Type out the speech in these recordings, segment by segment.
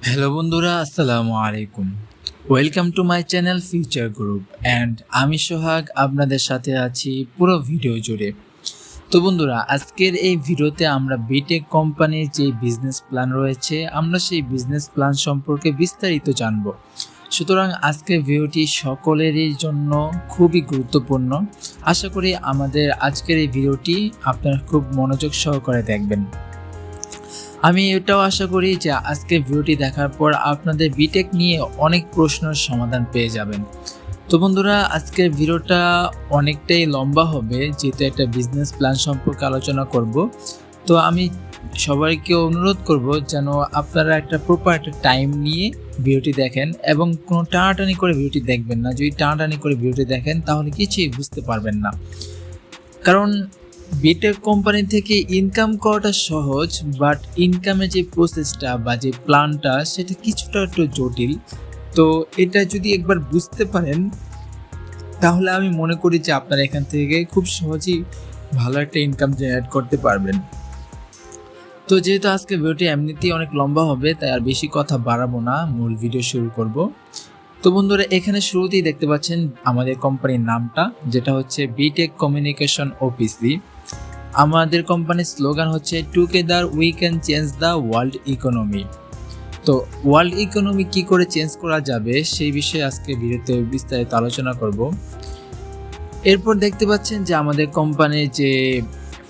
Hello বন্ধুরা, আসসালামু আলাইকুম। Welcome to my channel future group and আমি সোহাগ আপনাদের সাথে আছি পুরো ভিডিও জুড়ে। তো বন্ধুরা, আজকের এই ভিডিওতে আমরা বিটেক কোম্পানির যে বিজনেস প্ল্যান রয়েছে আমরা সেই বিজনেস প্ল্যান সম্পর্কে বিস্তারিত জানব। সুতরাং আজকের ভিডিওটি সকলেরই জন্য খুবই গুরুত্বপূর্ণ। আশা করি আমাদের আজকের এই ভিডিওটি আপনারা খুব মনোযোগ সহকারে দেখবেন। আমি এটাও আশা করি যে আজকের ভিডিওটি দেখার পর আপনাদের বিটেক নিয়ে অনেক প্রশ্নের সমাধান পেয়ে যাবেন। তো বন্ধুরা, আজকের ভিডিওটা অনেকটাই লম্বা হবে যেহেতু একটা বিজনেস প্ল্যান সম্পর্কে আলোচনা করব। তো আমি সবাইকে অনুরোধ করব যেন আপনারা একটা প্রপার একটা টাইম নিয়ে ভিডিওটি দেখেন এবং কোনো টানাটানি করে ভিডিওটি দেখবেন না। যদি টানাটানি করে ভিডিওটি দেখেন তাহলে কিছুই বুঝতে পারবেন না। কারণ বিটেক কোম্পানি থেকে ইনকাম করাটা সহজ, বাট ইনকামের যে প্রসেসটা বা যে প্ল্যানটা সেটা কিছুটা একটু জটিল। তো এটা যদি একবার বুঝতে পারেন তাহলে আমি মনে করি যে আপনারা এখান থেকে খুব সহজেই ভালো একটা ইনকাম জেনারেট করতে পারবেন। তো যেহেতু আজকে ভিডিওটি এমনিতেই অনেক লম্বা হবে তাই আর বেশি কথা বাড়াবো না, মূল ভিডিও শুরু করব। তো বন্ধুরা, এখানে শুরুতেই দেখতে পাচ্ছেন আমাদের কোম্পানির নামটা, যেটা হচ্ছে বিটেক কমিউনিকেশন ওপিসি। আমাদের কোম্পানির স্লোগান হচ্ছে together we can change the world economy. তো ওয়ার্ল্ড ইকোনমি কি করে চেঞ্জ করা যাবে সেই বিষয়ে আজকে ভিডিওতে বিস্তারিত আলোচনা করব। এরপর দেখতে পাচ্ছেন যে আমাদের কোম্পানির যে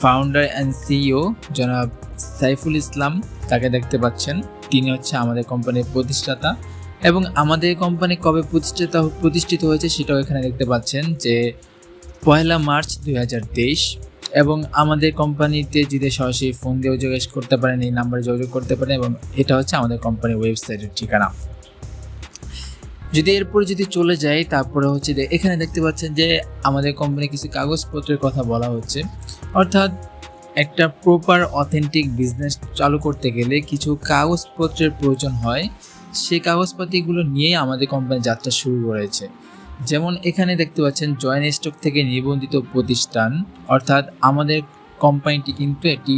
ফাউন্ডার অ্যান্ড সিইও জনাব সাইফুল ইসলাম, তাকে দেখতে পাচ্ছেন। তিনি হচ্ছে আমাদের কোম্পানির প্রতিষ্ঠাতা এবং আমাদের কোম্পানি কবে প্রতিষ্ঠিত হয়েছে সেটাও এখানে দেখতে পাচ্ছেন যে 1 মার্চ 2023। এবং আমাদের কোম্পানিতে যদি সরাসরি ফোন দিয়েও যোগাযোগ করতে পারেন, এই নাম্বারে যোগাযোগ করতে পারেন এবং এটা হচ্ছে আমাদের কোম্পানির ওয়েবসাইটের ঠিকানা। যদি চলে যাই তারপরে হচ্ছে এখানে দেখতে পাচ্ছেন যে আমাদের কোম্পানি কিছু কাগজপত্রের কথা বলা হচ্ছে। অর্থাৎ একটা প্রপার অথেন্টিক বিজনেস চালু করতে গেলে কিছু কাগজপত্রের প্রয়োজন হয়। সেই কাগজপাতিগুলো নিয়েই আমাদের কোম্পানি যাত্রা শুরু করেছে। যেমন এখানে দেখতে পাচ্ছেন জয়েন্ট স্টক থেকে নিবন্ধিত প্রতিষ্ঠান, অর্থাৎ আমাদের কোম্পানিটি কিন্তু একটি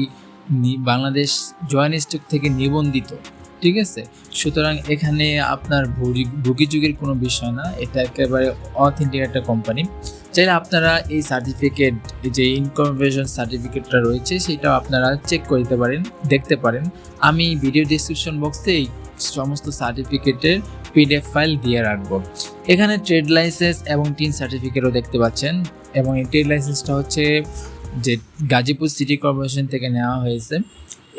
বাংলাদেশ জয়েন্ট স্টক থেকে নিবন্ধিত, ঠিক আছে। সুতরাং এখানে আপনার ভুগিযুগের কোনো বিষয় না, এটা একেবারে অথেন্টিক একটা কোম্পানি। চাইলে আপনারা এই সার্টিফিকেট, যে ইনকর্পোরেশন সার্টিফিকেটটা রয়েছে সেটাও আপনারা চেক করে দেখতে পারেন। আমি ভিডিও ডিসক্রিপশন বক্সে এই সমস্ত সার্টিফিকেটের পিডিএফ ফাইল দিয়ে রাখবো। এখানে ট্রেড লাইসেন্স এবং টিন সার্টিফিকেটও দেখতে পাচ্ছেন এবং এই ট্রেড লাইসেন্সটা হচ্ছে যে গাজীপুর সিটি কর্পোরেশন থেকে নেওয়া হয়েছে।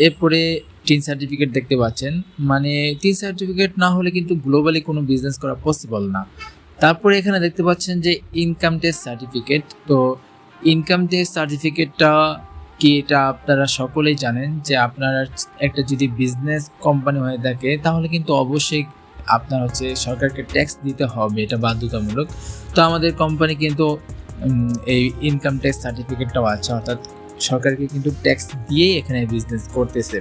এরপরে টিন সার্টিফিকেট দেখতে পাচ্ছেন, মানে টিন সার্টিফিকেট না হলে কিন্তু গ্লোবালি কোনো বিজনেস করা পসিবল না। তারপরে এখানে দেখতে পাচ্ছেন যে ইনকাম ট্যাক্স সার্টিফিকেট। তো ইনকাম ট্যাক্স সার্টিফিকেটটা কি এটা আপনারা সকলেই জানেন যে আপনারা একটা যদি বিজনেস কোম্পানি হয়ে থাকে তাহলে কিন্তু অবশ্যই আপনার হচ্ছে সরকারকে ট্যাক্স দিতে হবে, এটা বাধ্যতামূলক। তো আমাদের কোম্পানি কিন্তু এই ইনকাম ট্যাক্স সার্টিফিকেটটাও আছে, অর্থাৎ সরকারকে কিন্তু ট্যাক্স দিয়েই এখানে বিজনেস করতেছে।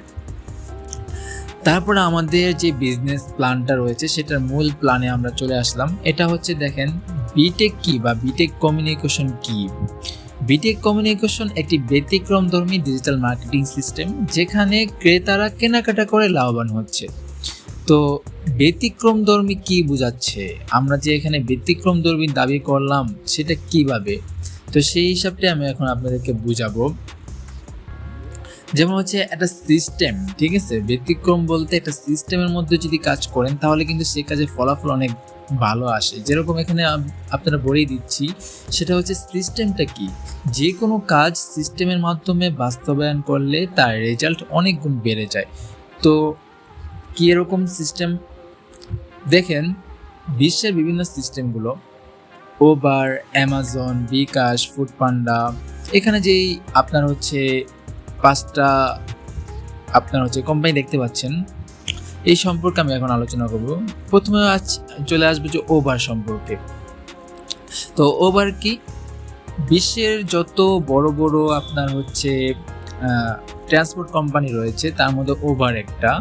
তারপরে আমাদের যে বিজনেস প্ল্যানটা রয়েছে সেটার মূল প্ল্যানে আমরা চলে আসলাম। এটা হচ্ছে দেখেন বিটেক কি বা বিটেক কমিউনিকেশন কি। বিটেক কমিউনিকেশন একটি ব্যতিক্রমধর্মী ডিজিটাল মার্কেটিং সিস্টেম যেখানে ক্রেতারা কেনাকাটা করে লাভবান হচ্ছে। তো ব্যতিক্রমধর্মী কি বোঝাচ্ছে, আমরা যে এখানে ব্যতিক্রমধর্মী দাবি করলাম সেটা কিভাবে, তো সেই হিসাবটা আমি এখন আপনাদেরকে বুঝাবো। যেমন হচ্ছে একটা সিস্টেম, ঠিক আছে, ব্যতিক্রম বলতে একটা সিস্টেমের মধ্যে যদি কাজ করেন তাহলে কিন্তু সে কাজের ফলাফল অনেক ভালো আসে। যেরকম এখানে আপনারা বলেই দিচ্ছি, সেটা হচ্ছে সিস্টেমটা কি। যে কোনো কাজ সিস্টেমের মাধ্যমে বাস্তবায়ন করলে তার রেজাল্ট অনেক গুণ বেড়ে যায়। তো কি এরকম সিস্টেম দেখেন, বিশ্বের বিভিন্ন সিস্টেমগুলো ওবার, অ্যামাজন, বিকাশ, ফুডপান্ডা, এখানে যেই আপনার হচ্ছে 5টা আপনার হচ্ছে কোম্পানি দেখতে পাচ্ছেন, এই সম্পর্কে আমি এখন আলোচনা করব। প্রথমে চলে আসবে যে ওবার সম্পর্কে। তো ওবার কি, বিশ্বের যত বড় বড় আপনার হচ্ছে ট্রান্সপোর্ট কোম্পানি রয়েছে তার মধ্যে ওবার একটা।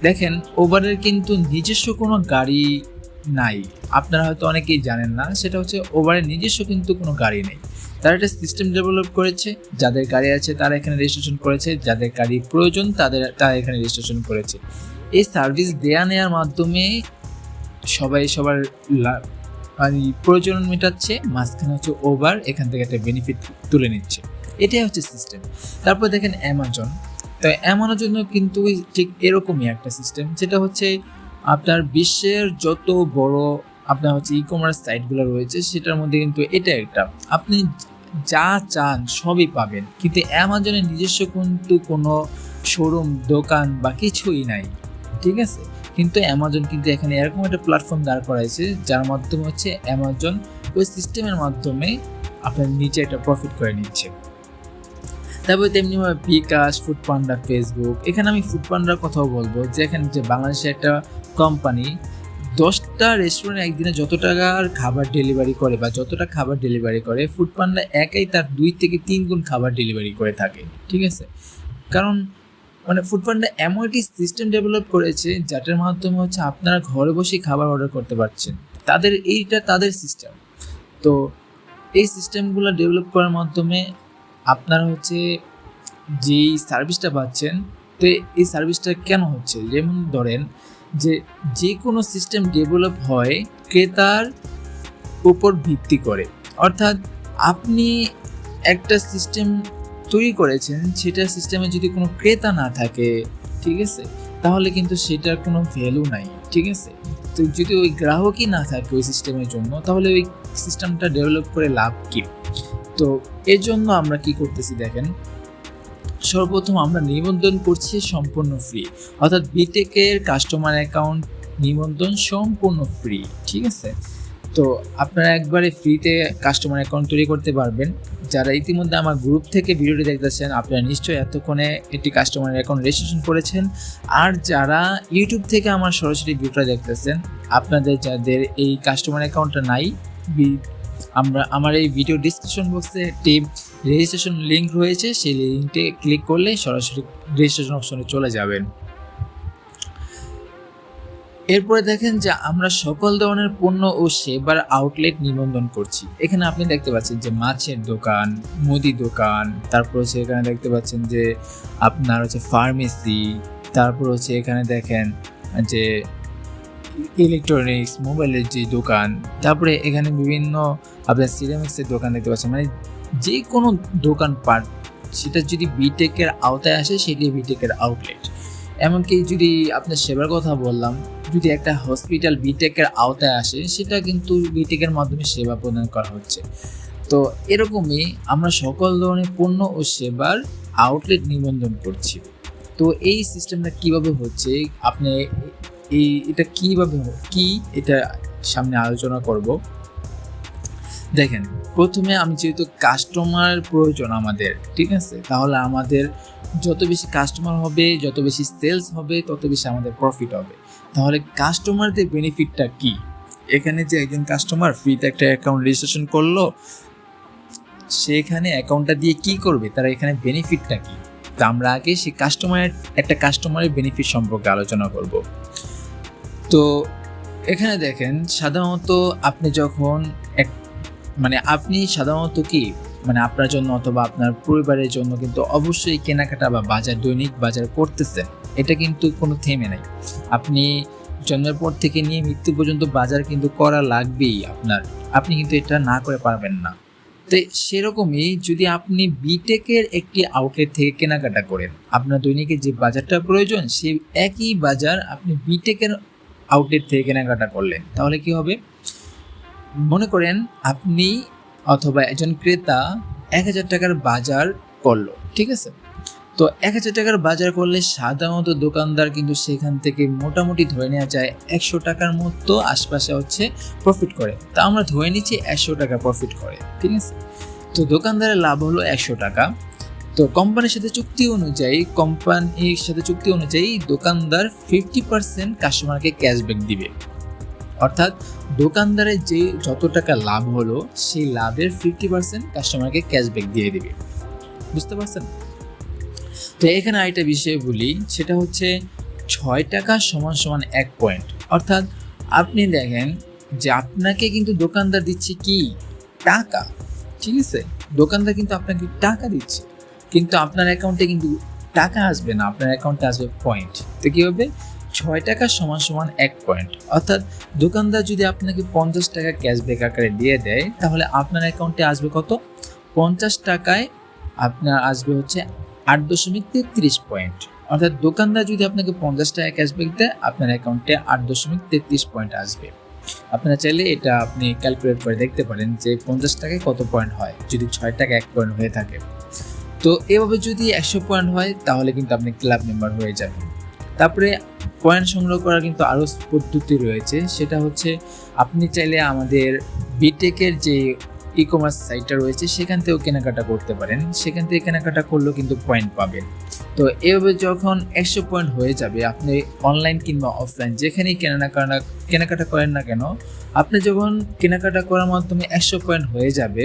দেখেন ওবারের কিন্তু নিজস্ব কোনো গাড়ি নাই, আপনারা হয়তো অনেকেই জানেন না, সেটা হচ্ছে ওবারের নিজস্ব কিন্তু কোনো গাড়ি নেই। তারা একটা সিস্টেম ডেভেলপ করেছে, যাদের গাড়ি আছে তারা এখানে রেজিস্ট্রেশন করেছে, যাদের গাড়ি প্রয়োজন তারা এখানে রেজিস্ট্রেশন করেছে। এই সার্ভিস দেয়া নেওয়ার মাধ্যমে সবাই সবার মানে প্রয়োজন মেটাচ্ছে, মাঝখানে হচ্ছে ওভার এখান থেকে একটা বেনিফিট তুলে নিচ্ছে, এটাই হচ্ছে সিস্টেম। তারপর দেখেন অ্যামাজন, তো অ্যামাজনও কিন্তু ঠিক এরকমই একটা সিস্টেম, যেটা হচ্ছে আপনার বিশ্বের যত বড় আপনার হচ্ছে ই কমার্স সাইটগুলো রয়েছে সেটার মধ্যে কিন্তু এটা একটা, আপনি যা চান সবই পাবেন, কিন্তু অ্যামাজনের নিজস্ব কিন্তু কোনো শোরুম দোকান বা কিছুই নাই, ঠিক আছে। কিন্তু অ্যামাজন কিন্তু এখানে এরকম একটা প্ল্যাটফর্ম দাঁড় করাইছে যার মাধ্যমে হচ্ছে অ্যামাজন ওই সিস্টেমের মাধ্যমে আপনার নিচে একটা প্রফিট করে নিচ্ছে। তারপরে তেমনিভাবে বিকাশ, ফুডপান্ডা, ফেসবুক, এখানে আমি ফুডপান্ডার কথাও বলবো, যে এখানে যে বাংলাদেশের একটা কোম্পানি 10টা রেস্টুরেন্ট একদিনে যত টাকার খাবার ডেলিভারি করে বা যতটা খাবার ডেলিভারি করে, ফুডপান্ডা একাই তার 2 থেকে 3 গুণ খাবার ডেলিভারি করে থাকে, ঠিক আছে। কারণ মানে ফুডপান্ডা এমন একটি সিস্টেম ডেভেলপ করেছে যাটার মাধ্যমে হচ্ছে আপনারা ঘরে বসে খাবার অর্ডার করতে পারছেন, তাদের সিস্টেম। তো এই সিস্টেমগুলো ডেভেলপ করার মাধ্যমে আপনারা হচ্ছে যেই সার্ভিসটা পাচ্ছেন, তো এই সার্ভিসটা কেন হচ্ছে, যেমন ধরেন যে কোনো সিস্টেম ডেভেলপ হয় ক্রেতার উপর ভিত্তি করে, অর্থাৎ আপনি একটা সিস্টেম তৈরি করেছেন, সেটা সিস্টেমে যদি কোনো ক্রেতা না থাকে, ঠিক আছে, তাহলে কিন্তু সেটার কোনো ভ্যালু নাই, ঠিক আছে। তো যদি ওই গ্রাহকই না থাকে ওই সিস্টেমের জন্য, তাহলে ওই সিস্টেমটা ডেভেলপ করে লাভ কী? তো এর জন্য আমরা কি করতেছি দেখেন, সর্বপ্রথম আমরা নিবন্ধন করছি সম্পূর্ণ ফ্রি, অর্থাৎ বিটেকের কাস্টমার অ্যাকাউন্ট নিবন্ধন সম্পূর্ণ ফ্রি, ঠিক আছে। তো আপনারা একবারে ফ্রিতে কাস্টমার অ্যাকাউন্ট তৈরি করতে পারবেন। যারা ইতিমধ্যে আমার গ্রুপ থেকে ভিডিওটি দেখতেছেন, আপনারা নিশ্চয়ই এতক্ষণে একটি কাস্টমার অ্যাকাউন্ট রেজিস্ট্রেশন করেছেন। আর যারা ইউটিউব থেকে আমার সরাসরি ভিডিওটা দেখতেছেন, আপনাদের যাদের এই কাস্টমার অ্যাকাউন্টটা নাই, আমার এই ভিডিও ডিসক্রিপশন বক্সে একটি রেজিস্ট্রেশন লিঙ্ক রয়েছে, সেই লিঙ্কে ক্লিক করলে সরাসরি রেজিস্ট্রেশন অপশনে চলে যাবেন। এরপরে দেখেন যে আমরা সকল ধরনের পণ্য ও সেবার আউটলেট নিবন্ধন করছি। এখানে আপনি দেখতে পাচ্ছেন যে মাছের দোকান, মুদি দোকান, তারপর হচ্ছে এখানে দেখতে পাচ্ছেন যে আপনার হচ্ছে ফার্মেসি, তারপর হচ্ছে এখানে দেখেন যে ইলেকট্রনিক্স, মোবাইলের যে দোকান, তারপরে এখানে বিভিন্ন আপনার সিরামিক্সের দোকান দেখতে পাচ্ছেন, মানে যে কোনো দোকানপাট সেটা যদি বিটেকের আওতায় আসে সেটি বিটেকের আউটলেট। এমনকি যদি আপনার সেবার কথা বললাম, যদি একটা হসপিটাল বিটেকের আওতায় আসে, সেটা কিন্তু বিটেকের মাধ্যমে সেবা প্রদান করা হচ্ছে। তো এরকমই আমরা সকল ধরনের পণ্য ও সেবার আউটলেট নিবন্ধন করছি। তো এই সিস্টেমটা কিভাবে হচ্ছে, আপনি এটা কিভাবে এটা সামনে আলোচনা করব। দেখেন, প্রথমে আমি যেহেতু কাস্টমার প্রয়োজন আমাদের, ঠিক আছে, তাহলে আমাদের যত বেশি কাস্টমার হবে, যত বেশি সেলস হবে, তত বেশি আমাদের প্রফিট হবে। তাহলে কাস্টমারদের বেনিফিটটা কি? এখানে যে একজন কাস্টমার ফ্রিতে একটা অ্যাকাউন্ট রেজিস্ট্রেশন করলো, সেখানে অ্যাকাউন্টটা দিয়ে কি করবে, তারা এখানে বেনিফিটটা কি? তো আমরা আগে সেই কাস্টমারের বেনিফিট সম্পর্কে আলোচনা করব। তো এখানে দেখেন, সাধারণত আপনি যখন আপনি সাধারণত কি আপনার জন্য অথবা আপনার পরিবারের জন্য কিন্তু অবশ্যই কেনাকাটা বা দৈনিক বাজার করতেছেন, এটা কিন্তু কোনো থেমে নাই। আপনি জন্মের পর থেকে নিয়ে মৃত্যু পর্যন্ত বাজার কিন্তু করা লাগবেই আপনি কিন্তু এটা না করে পারবেন না। তো সেরকমই যদি আপনি বিটেকের একটি আউটলেট থেকে কেনাকাটা করেন, আপনার দৈনিকের যে বাজারটা প্রয়োজন, সেই একই বাজার আপনি বিটেকের আউটলেট থেকে কেনাকাটা করলেন, তাহলে কি হবে? মনে করেন আপনি অথবা একজন ক্রেতা 1000 টাকার বাজার করলো, ঠিক আছে। তো 1000 টাকার বাজার করলে সাধারণত দোকানদার কিন্তু সেখান থেকে মোটামুটি ধরে নেওয়া যায় 100 টাকার মতো আশপাশে হচ্ছে প্রফিট করে। তা আমরা ধরে নিচ্ছি 100 টাকা প্রফিট করে, ঠিক আছে। তো দোকানদারের লাভ হলো 100 টাকা। তো কোম্পানির সাথে চুক্তি অনুযায়ী দোকানদার 50% কাস্টমারকে ক্যাশব্যাক দিবে, অর্থাৎ দোকানদারের যে যত টাকা লাভ হলো, সেই লাভের 50% কাস্টমারকে ক্যাশব্যাক দিয়ে দিবে। বুঝতে পারছেন? তো এখানে আরেকটা বিষয় বলি, সেটা হচ্ছে 6 টাকা সমান 1 পয়েন্ট। অর্থাৎ আপনি দেখেন যে আপনাকে কিন্তু দোকানদার দিচ্ছে কি? টাকা, ঠিক আছে। দোকানদার কিন্তু আপনাকে টাকা দিচ্ছে, কিন্তু আপনার অ্যাকাউন্টে কিন্তু টাকা আসবে না, আপনার অ্যাকাউন্টে আসবে পয়েন্ট। তো কি হবে? 6 টাকা সমান সমান 1 পয়েন্ট। অর্থাৎ দোকানদার যদি আপনাকে 50 টাকা ক্যাশব্যাক আকারে দিয়ে দেয়, তাহলে আপনার অ্যাকাউন্টে আসবে কত? 50 টাকায় আপনার আসবে হচ্ছে 8.33 পয়েন্ট। অর্থাৎ দোকানদার যদি আপনাকে 50 টাকা ক্যাশব্যাক দেয়, আপনার অ্যাকাউন্টে 8.33 পয়েন্ট আসবে। আপনারা চাইলে এটা আপনি ক্যালকুলেট করে দেখতে পারেন যে 50 টাকায় কত পয়েন্ট হয় যদি 6 টাকা 1 পয়েন্ট হয়ে থাকে। তো এভাবে যদি 100 পয়েন্ট হয় তাহলে কিন্তু আপনি ক্লাব মেম্বার হয়ে যাবেন। তারপরে পয়েন্ট সংগ্রহ করার কিন্তু আরও পদ্ধতি রয়েছে, সেটা হচ্ছে আপনি চাইলে আমাদের বিটেকের যে ই-কমার্স সাইটটা রয়েছে সেখান থেকেও কেনাকাটা করতে পারেন। সেখান থেকে কেনাকাটা করলেও কিন্তু পয়েন্ট পাবেন। তো এভাবে যখন 100 পয়েন্ট হয়ে যাবে, আপনি অনলাইন কিংবা অফলাইন যেখানেই কেনাকাটা করেন না কেন, আপনি যখন কেনাকাটা করার মাধ্যমে 100 পয়েন্ট হয়ে যাবে,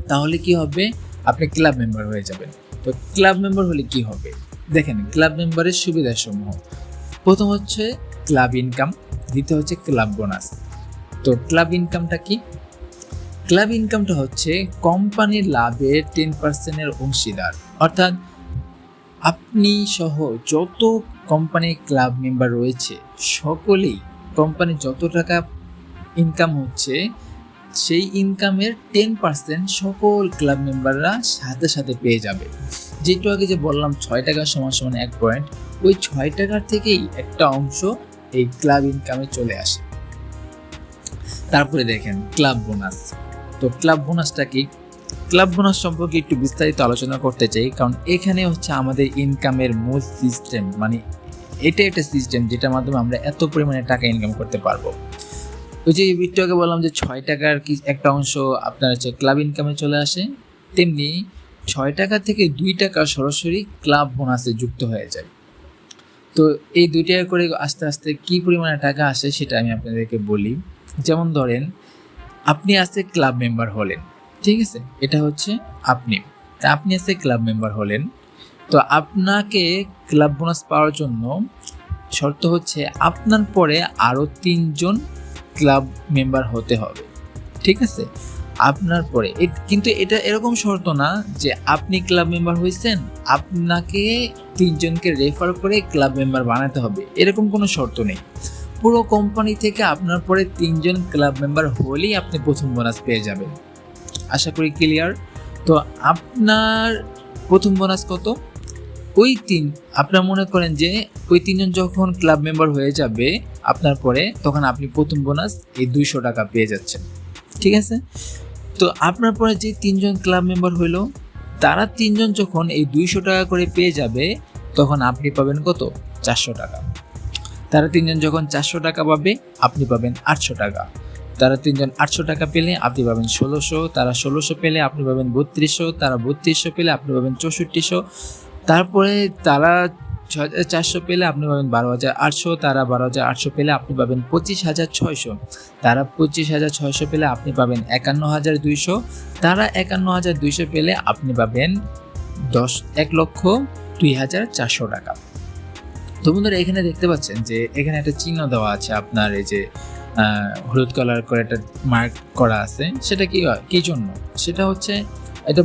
তাহলে কি হবে? আপনি ক্লাব মেম্বার হয়ে যাবেন। তো ক্লাব মেম্বার হলে কি হবে? দেখেন, ক্লাব মেম্বারের সুবিধাসমূহ। প্রথম হচ্ছে ক্লাব ইনকাম, দ্বিতীয় হচ্ছে ক্লাব বোনাস। তো ক্লাব ইনকামটা কি? ক্লাব ইনকামটা হচ্ছে কোম্পানির লাভের 10% অংশীদার। অর্থাৎ আপনি সহ যত কোম্পানির ক্লাব মেম্বার রয়েছে সকলেই কোম্পানির যত টাকা ইনকাম হচ্ছে সেই ইনকামের 10% সকল ক্লাব মেম্বাররা সাথে সাথে পেয়ে যাবে। যেটু আগে যে বললাম 6 টাকা সমান সমান 1 পয়েন্ট, ওই 6 টাকার থেকেই একটা অংশ এই ক্লাব ইনকামে চলে আসে। তারপরে দেখেন ক্লাব বোনাস। তো ক্লাব বোনাসটা কি? ক্লাব বোনাস সম্পর্কে একটু বিস্তারিত আলোচনা করতে চাই, কারণ এখানে হচ্ছে আমাদের ইনকামের মূল সিস্টেম, মানে এটা একটা সিস্টেম যেটার মাধ্যমে আমরা এত পরিমাণে টাকা ইনকাম করতে পারবো। ওই যে একটু আগে বললাম যে 6 টাকার কি একটা অংশ আপনার হচ্ছে ক্লাব ইনকামে চলে আসে, তেমনি 6 টাকা থেকে 2 টাকা সরাসরি ক্লাব বোনাসে যুক্ত হয়ে যায়। তো এই 2 টাকা করে আস্তে আস্তে কী পরিমাণে টাকা আসে সেটা আমি আপনাদেরকে বলি। যেমন ধরেন, আপনি আজকে ক্লাব মেম্বার হলেন, ঠিক আছে? এটা হচ্ছে আপনি আজকে ক্লাব মেম্বার হলেন। তো আপনাকে ক্লাব বোনাস পাওয়ার জন্য শর্ত হচ্ছে আপনার পরে আরও 3 জন ক্লাব মেম্বার হতে হবে, ঠিক আছে? আপনার পরে কিন্তু এটা এরকম শর্ত না যে আপনি ক্লাব মেম্বার হয়েছেন, আপনাকে 3 জনকে রেফার করে ক্লাব মেম্বার বানাতে হবে, এরকম কোনো শর্ত নেই। পুরো কোম্পানি থেকে আপনার পরে 3 জন ক্লাব মেম্বার হলেই আপনি প্রথম বোনাস পেয়ে যাবেন। আশা করি ক্লিয়ার। তো আপনার প্রথম বোনাস কত? আপনার মনে করেন যে ওই 3 জন যখন ক্লাব মেম্বার হয়ে যাবে আপনার পরে, তখন আপনি প্রথম বোনাস এই 200 টাকা পেয়ে যাচ্ছেন, ঠিক আছে? তো আপনার পরে যে 3 জন ক্লাব মেম্বার হইলো, তারা 3 জন যখন এই 200 টাকা করে পেয়ে যাবে, তখন আপনি পাবেন কত? 400 টাকা। তারা 3 জন যখন 400 টাকা পাবে, আপনি পাবেন 800 টাকা। তারা 3 জন 800 টাকা পেলে আপনি পাবেন 1600, তারা 1600 পেলে আপনি পাবেন 3200, তারা 3200 পেলে আপনি পাবেন 6400, তারপরে তারা 6400 পেলে আপনি পাবেন 12800, তারা 12800 পেলে আপনি পাবেন 25600, তারা 25600 পেলে আপনি পাবেন 51200, তারা 51200 পেলে আপনি পাবেন 1,02,400 টাকা। তো বন্ধুরা, এখানে দেখতে পাচ্ছেন যে এখানে একটা চিহ্ন দেওয়া আছে, আপনার এই যে হলুদ কালার করে একটা মার্ক করা আছে, সেটা কি জন্য? সেটা হচ্ছে এটা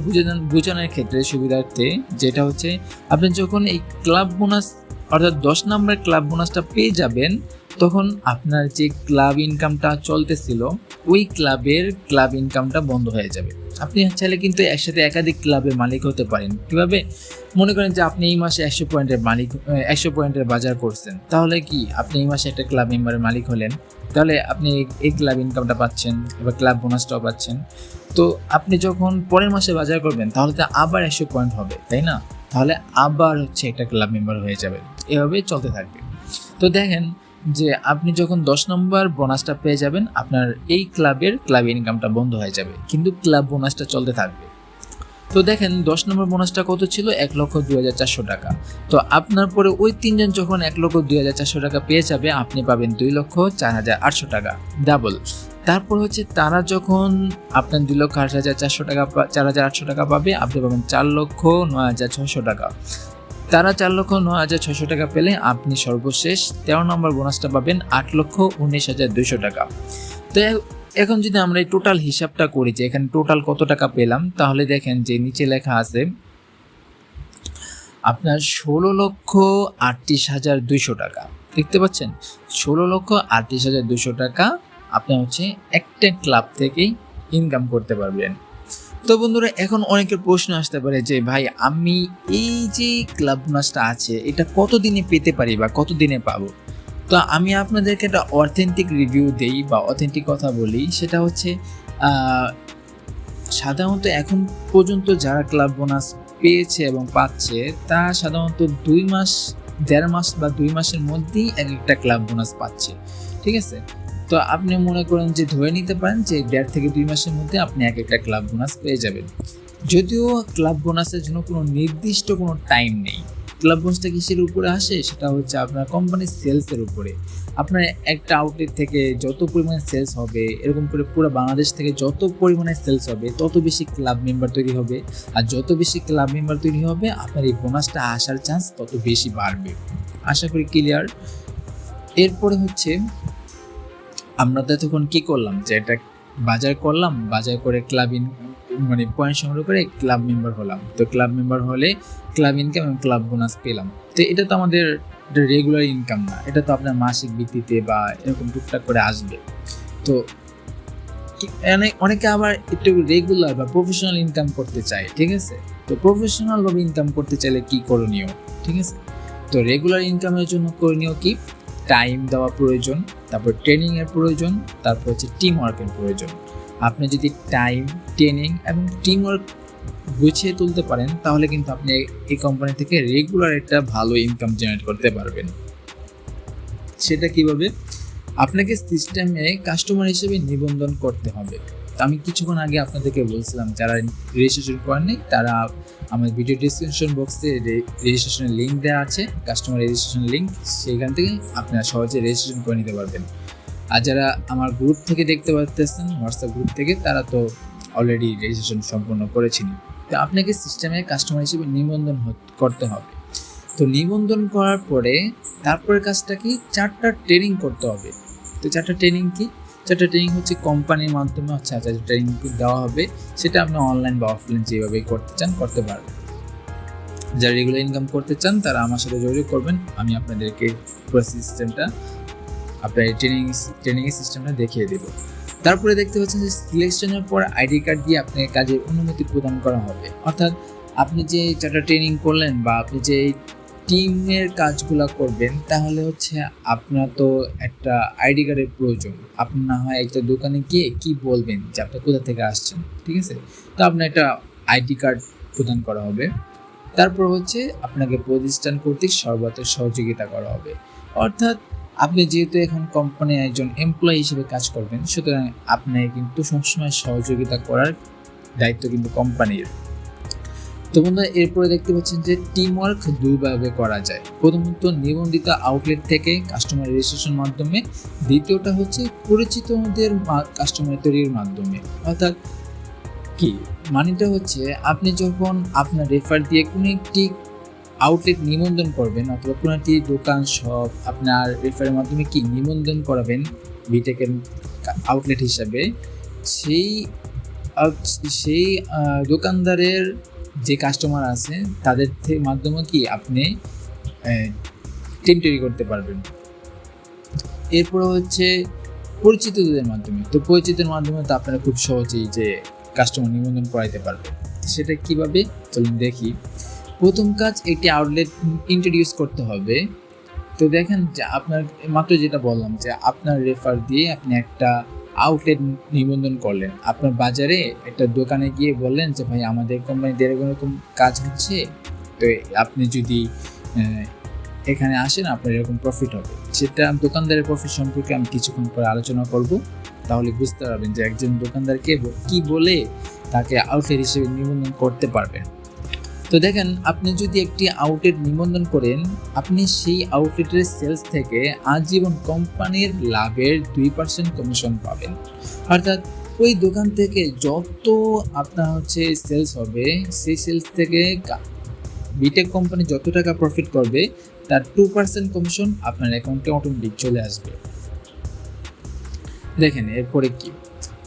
বোঝানোর ক্ষেত্রে সুবিধার্থে, যেটা হচ্ছে আপনি যখন এই ক্লাব বোনাস অর্থাৎ 10 নম্বর ক্লাব বোনাসটা পেয়ে যাবেন, তখন আপনার যে ক্লাব ইনকামটা চলতেছিল ওই ক্লাবের ক্লাব ইনকামটা বন্ধ হয়ে যাবে। আপনি চাইলে কিন্তু একসাথে একাধিক ক্লাবের মালিক হতে পারেন। কীভাবে? মনে করেন যে আপনি এই মাসে 100 পয়েন্টের মালিক, 100 পয়েন্টের বাজার করছেন, তাহলে কি আপনি এই মাসে একটা ক্লাব মেম্বারের মালিক হলেন, তাহলে আপনি এই ক্লাব ইনকামটা পাচ্ছেন, এবার ক্লাব বোনাসটাও পাচ্ছেন। তো আপনি যখন পরের মাসে বাজার করবেন তাহলে তো আবার 100 পয়েন্ট হবে, তাই না? তাহলে আবার হচ্ছে একটা ক্লাব মেম্বার হয়ে যাবে, এভাবে চলতে থাকবে। তো দেখেন যে আপনি যখন 10 নম্বর বোনাসটা পেয়ে যাবেন, আপনার এই ক্লাবের ক্লাব ইনকামটা বন্ধ হয়ে যাবে, কিন্তু ক্লাব বোনাসটা চলতে থাকবে। তো দেখেন 10 নম্বর বোনাসটা কত ছিল? 1,02,400 টাকা। তো আপনার পরে ওই 3 জন যখন 1,02,400 টাকা পেয়ে যাবে, আপনি পাবেন 2,04,800 টাকা, ডাবল। তারপর হচ্ছে তারা যখন আপনার 2,08,400 টাকা 4,800 টাকা পাবে, আপনি পাবেন 4,09,600 টাকা। তারা 4,09,600 টাকা পেলে আপনি সর্বশেষ 13 নম্বর বোনাসটা পাবেন 8,19,200 টাকা। তো এখন যদি আমরা এই টোটাল হিসাবটা করি যে এখানে টোটাল কত টাকা পেলাম, তাহলে দেখেন যে নিচে লেখা আছে আপনার 16,38,200 টাকা। দেখতে পাচ্ছেন? 16,38,200 টাকা আপনি হচ্ছে একটা ক্লাব থেকেই ইনকাম করতে পারবেন। তো বন্ধুরা, এখন অনেকের প্রশ্ন আসতে পারে যে ভাই, আমি এই যে ক্লাব বোনাসটা আছে এটা কতদিনে পেতে পারি বা কতদিনে পাবো? তো আমি আপনাদেরকে একটা অথেন্টিক রিভিউ দেই বা অথেন্টিক কথা বলি। সেটা হচ্ছে সাধারণত এখন পর্যন্ত যারা ক্লাব বোনাস পেয়েছে এবং পাচ্ছে, তারা সাধারণত 2 মাস, 1.5 মাস বা 2 মাসের মধ্যেই এক একটা ক্লাব বোনাস পাচ্ছে। ঠিক আছে? তো আপনি মনে করেন যে ধরে নিতে পারেন যে 1.5 থেকে 2 মাসের মধ্যে আপনি এক একটা ক্লাব বোনাস পেয়ে যাবেন। যদিও ক্লাব বোনাসের জন্য কোনো নির্দিষ্ট কোনো টাইম নেই। ক্লাব বোনাসটা কিসের উপরে আসে? সেটা হচ্ছে আপনার কোম্পানির সেলসের উপরে। আপনার একটা আউটলেট থেকে যত পরিমাণে সেলস হবে, এরকম করে পুরো বাংলাদেশ থেকে যত পরিমাণে সেলস হবে তত বেশি ক্লাব মেম্বার তৈরি হবে, আর যত বেশি ক্লাব মেম্বার তৈরি হবে আপনার এই বোনাসটা আসার চান্স তত বেশি বাড়বে। আশা করি ক্লিয়ার। এরপরে হচ্ছে আমরা তো তখন কী করলাম, যে একটা বাজার করলাম, বাজার করে মানে পয়েন্ট সংগ্রহ করে ক্লাব মেম্বার হলাম। তো ক্লাব মেম্বার হলে ক্লাব ইনকাম এবং ক্লাব বোনাস পেলাম। তো এটা তো আমাদের রেগুলার ইনকাম না, এটা তো আপনার মাসিক ভিত্তিতে বা এরকম টুকটাক করে আসবে। তো অনেকে আবার একটু রেগুলার বা প্রফেশনাল ইনকাম করতে চায়। ঠিক আছে? তো প্রফেশনালভাবে ইনকাম করতে চাইলে কি করণীয়? ঠিক আছে? তো রেগুলার ইনকামের জন্য করণীয় কি? টাইম দেওয়া প্রয়োজন, তারপর ট্রেনিংয়ের প্রয়োজন, তারপর হচ্ছে টিম ওয়ার্কের প্রয়োজন। আপনি যদি টাইম, ট্রেনিং এবং টিম ওয়ার্ক গুছিয়ে তুলতে পারেন, তাহলে কিন্তু আপনি এই কোম্পানি থেকে রেগুলার একটা ভালো ইনকাম জেনারেট করতে পারবেন। সেটা কিভাবে? আপনাকে সিস্টেমে কাস্টমার হিসেবে নিবন্ধন করতে হবে। আমি কিছুক্ষণ আগে আপনাদেরকে বলছিলাম, যারা রেজিস্ট্রেশন করেননি তারা আমার ভিডিও ডিসক্রিপশন বক্সে রেজিস্ট্রেশনের লিঙ্ক দেওয়া আছে, কাস্টমার রেজিস্ট্রেশন লিঙ্ক, সেইখান থেকে আপনারা সহজে রেজিস্ট্রেশন করে নিতে পারবেন। আর যারা আমার গ্রুপ থেকে দেখতে পাচ্ছেন, হোয়াটসঅ্যাপ গ্রুপ থেকে, তারা তো অলরেডি রেজিস্ট্রেশন সম্পূর্ণ করেছেন। তো আপনাকে সিস্টেমে কাস্টমার হিসেবে নিবন্ধন করতে হবে। তো নিবন্ধন করার পরে তারপরের কাজটা কি? 4টা ট্রেনিং করতে হবে। তো 4টা ট্রেনিং কি? 4টা ট্রেনিং হচ্ছে কোম্পানির মাধ্যমে ট্রেনিং দেওয়া হবে। সেটা আপনি অনলাইন বা অফলাইন যেভাবে করতে চান করতে পারবেন। যারা রেগুলার ইনকাম করতে চান তারা আমার সাথে যোগাযোগ করবেন, আমি আপনাদেরকে পুরো সিস্টেমটা, আপনার ট্রেনিংয়ের সিস্টেমটা দেখিয়ে দেবো। তারপরে দেখতে পাচ্ছেন যে সিলেকশনের পর আইডি কার্ড দিয়ে আপনাকে কাজের অনুমতি প্রদান করা হবে। অর্থাৎ আপনি যে 4টা ট্রেনিং করলেন বা আপনি যে টিমের কাজগুলো করবেন, তাহলে হচ্ছে আপনার তো একটা আইডি কার্ডের প্রয়োজন। আপনি না হয় একটা দোকানে গিয়ে কি বলবেন যে আপনি কোথা থেকে আসছেন। ঠিক আছে? তো আপনার একটা আইডি কার্ড প্রদান করা হবে। তারপর হচ্ছে আপনাকে প্রতিষ্ঠান কর্তৃক সর্বত্র সহযোগিতা করা হবে। অর্থাৎ আপনি যেহেতু এখন কোম্পানির একজন এমপ্লয়ি হিসেবে কাজ করবেন, সুতরাং আপনাকে কিন্তু সবসময় সহযোগিতা করার দায়িত্ব কিন্তু কোম্পানির। তো বন্ধুরা, এরপরে দেখতে পাচ্ছেন যে টিম ওয়ার্ক দুইভাবে করা যায়। প্রথমত নিবন্ধিত আউটলেট থেকে কাস্টমার রেজিস্ট্রেশন মাধ্যমে, দ্বিতীয়টা হচ্ছে পরিচিতদের কাস্টমার তৈরির মাধ্যমে। অর্থাৎ কি মানেটা হচ্ছে, আপনি যখন আপনার রেফার দিয়ে কোনো একটি আউটলেট নিবন্ধন করবেন অথবা কোনো একটি দোকান শপ আপনার রেফারের মাধ্যমে কি নিবন্ধন করাবেন বিটেকের আউটলেট হিসাবে, সেই দোকানদারের যে কাস্টমার আছে তাদের মাধ্যমে কি আপনি টিম তৈরি করতে পারবেন। এরপরে হচ্ছে পরিচিতদের মাধ্যমে। তো পরিচিতের মাধ্যমে তো আপনারা খুব সহজেই যে কাস্টমার নিবন্ধন করাইতে পারবেন। সেটা কিভাবে চলুন দেখি। প্রথম কাজ, একটি আউটলেট ইন্ট্রোডিউস করতে হবে। তো দেখেন যে আপনার মাত্র যেটা বললাম যে আপনার রেফার দিয়ে আপনি একটা আউটলেট নিবন্ধন করলেন। আপনার বাজারে একটা দোকানে গিয়ে বললেন যে ভাই, আমাদের কোম্পানিতে এরকম কাজ হচ্ছে, তো আপনি যদি এখানে আসেন আপনার এরকম প্রফিট হবে। সেটা দোকানদারের প্রফিট সম্পর্কে আমি কিছুক্ষণ পরে আলোচনা করব, তাহলে বুঝতে পারবেন যে একজন দোকানদারকে কি বলে তাকে আউটলেট হিসেবে নিবন্ধন করতে পারবেন। তো দেখেন, আপনি যদি একটি আউটলেট নিবন্ধন করেন, আপনি সেই আউটলেটের সেলস থেকে আজীবন কোম্পানির লাভের 2% কমিশন পাবেন। অর্থাৎ ওই দোকান থেকে যত আপনার হচ্ছে সেলস হবে, সেই সেলস থেকে বিটেক কোম্পানি যত টাকা প্রফিট করবে তার 2% কমিশন আপনার অ্যাকাউন্টে অটোমেটিক চলে আসবে। দেখেন এরপরে কি,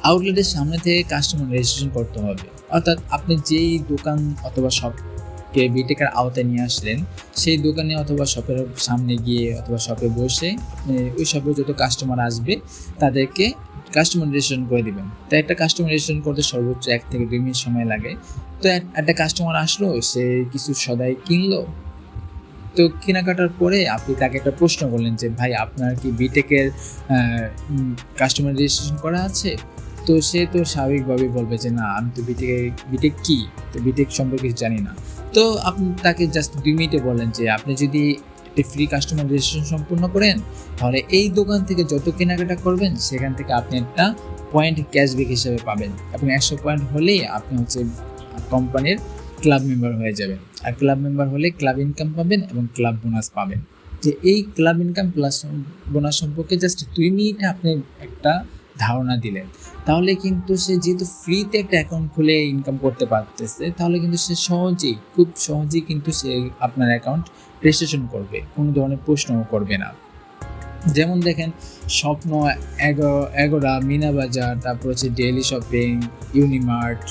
আউটলেটের সামনে থেকে কাস্টমার রেজিস্ট্রেশন করতে হবে। অর্থাৎ আপনি যেই দোকান অথবা শপ দোকানদারকে বিটেকের আওতায় নিয়ে আসলেন, সেই দোকানে অথবা শপের সামনে গিয়ে অথবা শপে বসে আপনি ওই শপে যত কাস্টমার আসবে তাদেরকে কাস্টমার রেজিস্ট্রেশন করে দিবেন। তো একটা কাস্টমার রেজিস্ট্রেশন করতে সর্বোচ্চ 1 থেকে 2 মিনিট সময় লাগে। তো একটা কাস্টমার আসলো, সে কিছু সদাই কিনলো। তো কেনাকাটার পরে আপনি তাকে একটা প্রশ্ন করলেন যে ভাই আপনার কি বিটেকের কাস্টমার রেজিস্ট্রেশন করা আছে? তো সে তো স্বাভাবিকভাবেই বলবে যে না, আমি তো বিটেক কি, তো বিটেক সম্পর্কে কিছু জানি না। তো আপনি তাকে জাস্ট 2 মিনিটে বললেন যে আপনি যদি একটা ফ্রি কাস্টমার রেজিস্ট্রেশন সম্পূর্ণ করেন তাহলে এই দোকান থেকে যত কেনাকাটা করবেন সেখান থেকে আপনি একটা পয়েন্ট ক্যাশব্যাক হিসেবে পাবেন, এবং 100 পয়েন্ট হলেই আপনি হচ্ছে কোম্পানির ক্লাব মেম্বার হয়ে যাবেন। আর ক্লাব মেম্বার হলে ক্লাব ইনকাম পাবেন এবং ক্লাব বোনাস পাবেন। যে এই ক্লাব ইনকাম প্লাস বোনাস সম্পর্কে জাস্ট 2 মিনিটে আপনি একটা ধারণা দিলেন, তাহলে কিন্তু সে যেহেতু ফ্রিতে একটা অ্যাকাউন্ট খুলে ইনকাম করতে পারতেছে, তাহলে কিন্তু সে খুব সহজেই কিন্তু সে আপনার অ্যাকাউন্ট রেজিস্ট্রেশন করবে, কোনো ধরনের প্রশ্নও করবে না। যেমন দেখেন স্বপ্ন, এগোরা, মিনা বাজার, তারপর হচ্ছে ডেইলি শপিং, ইউনিমার্ট,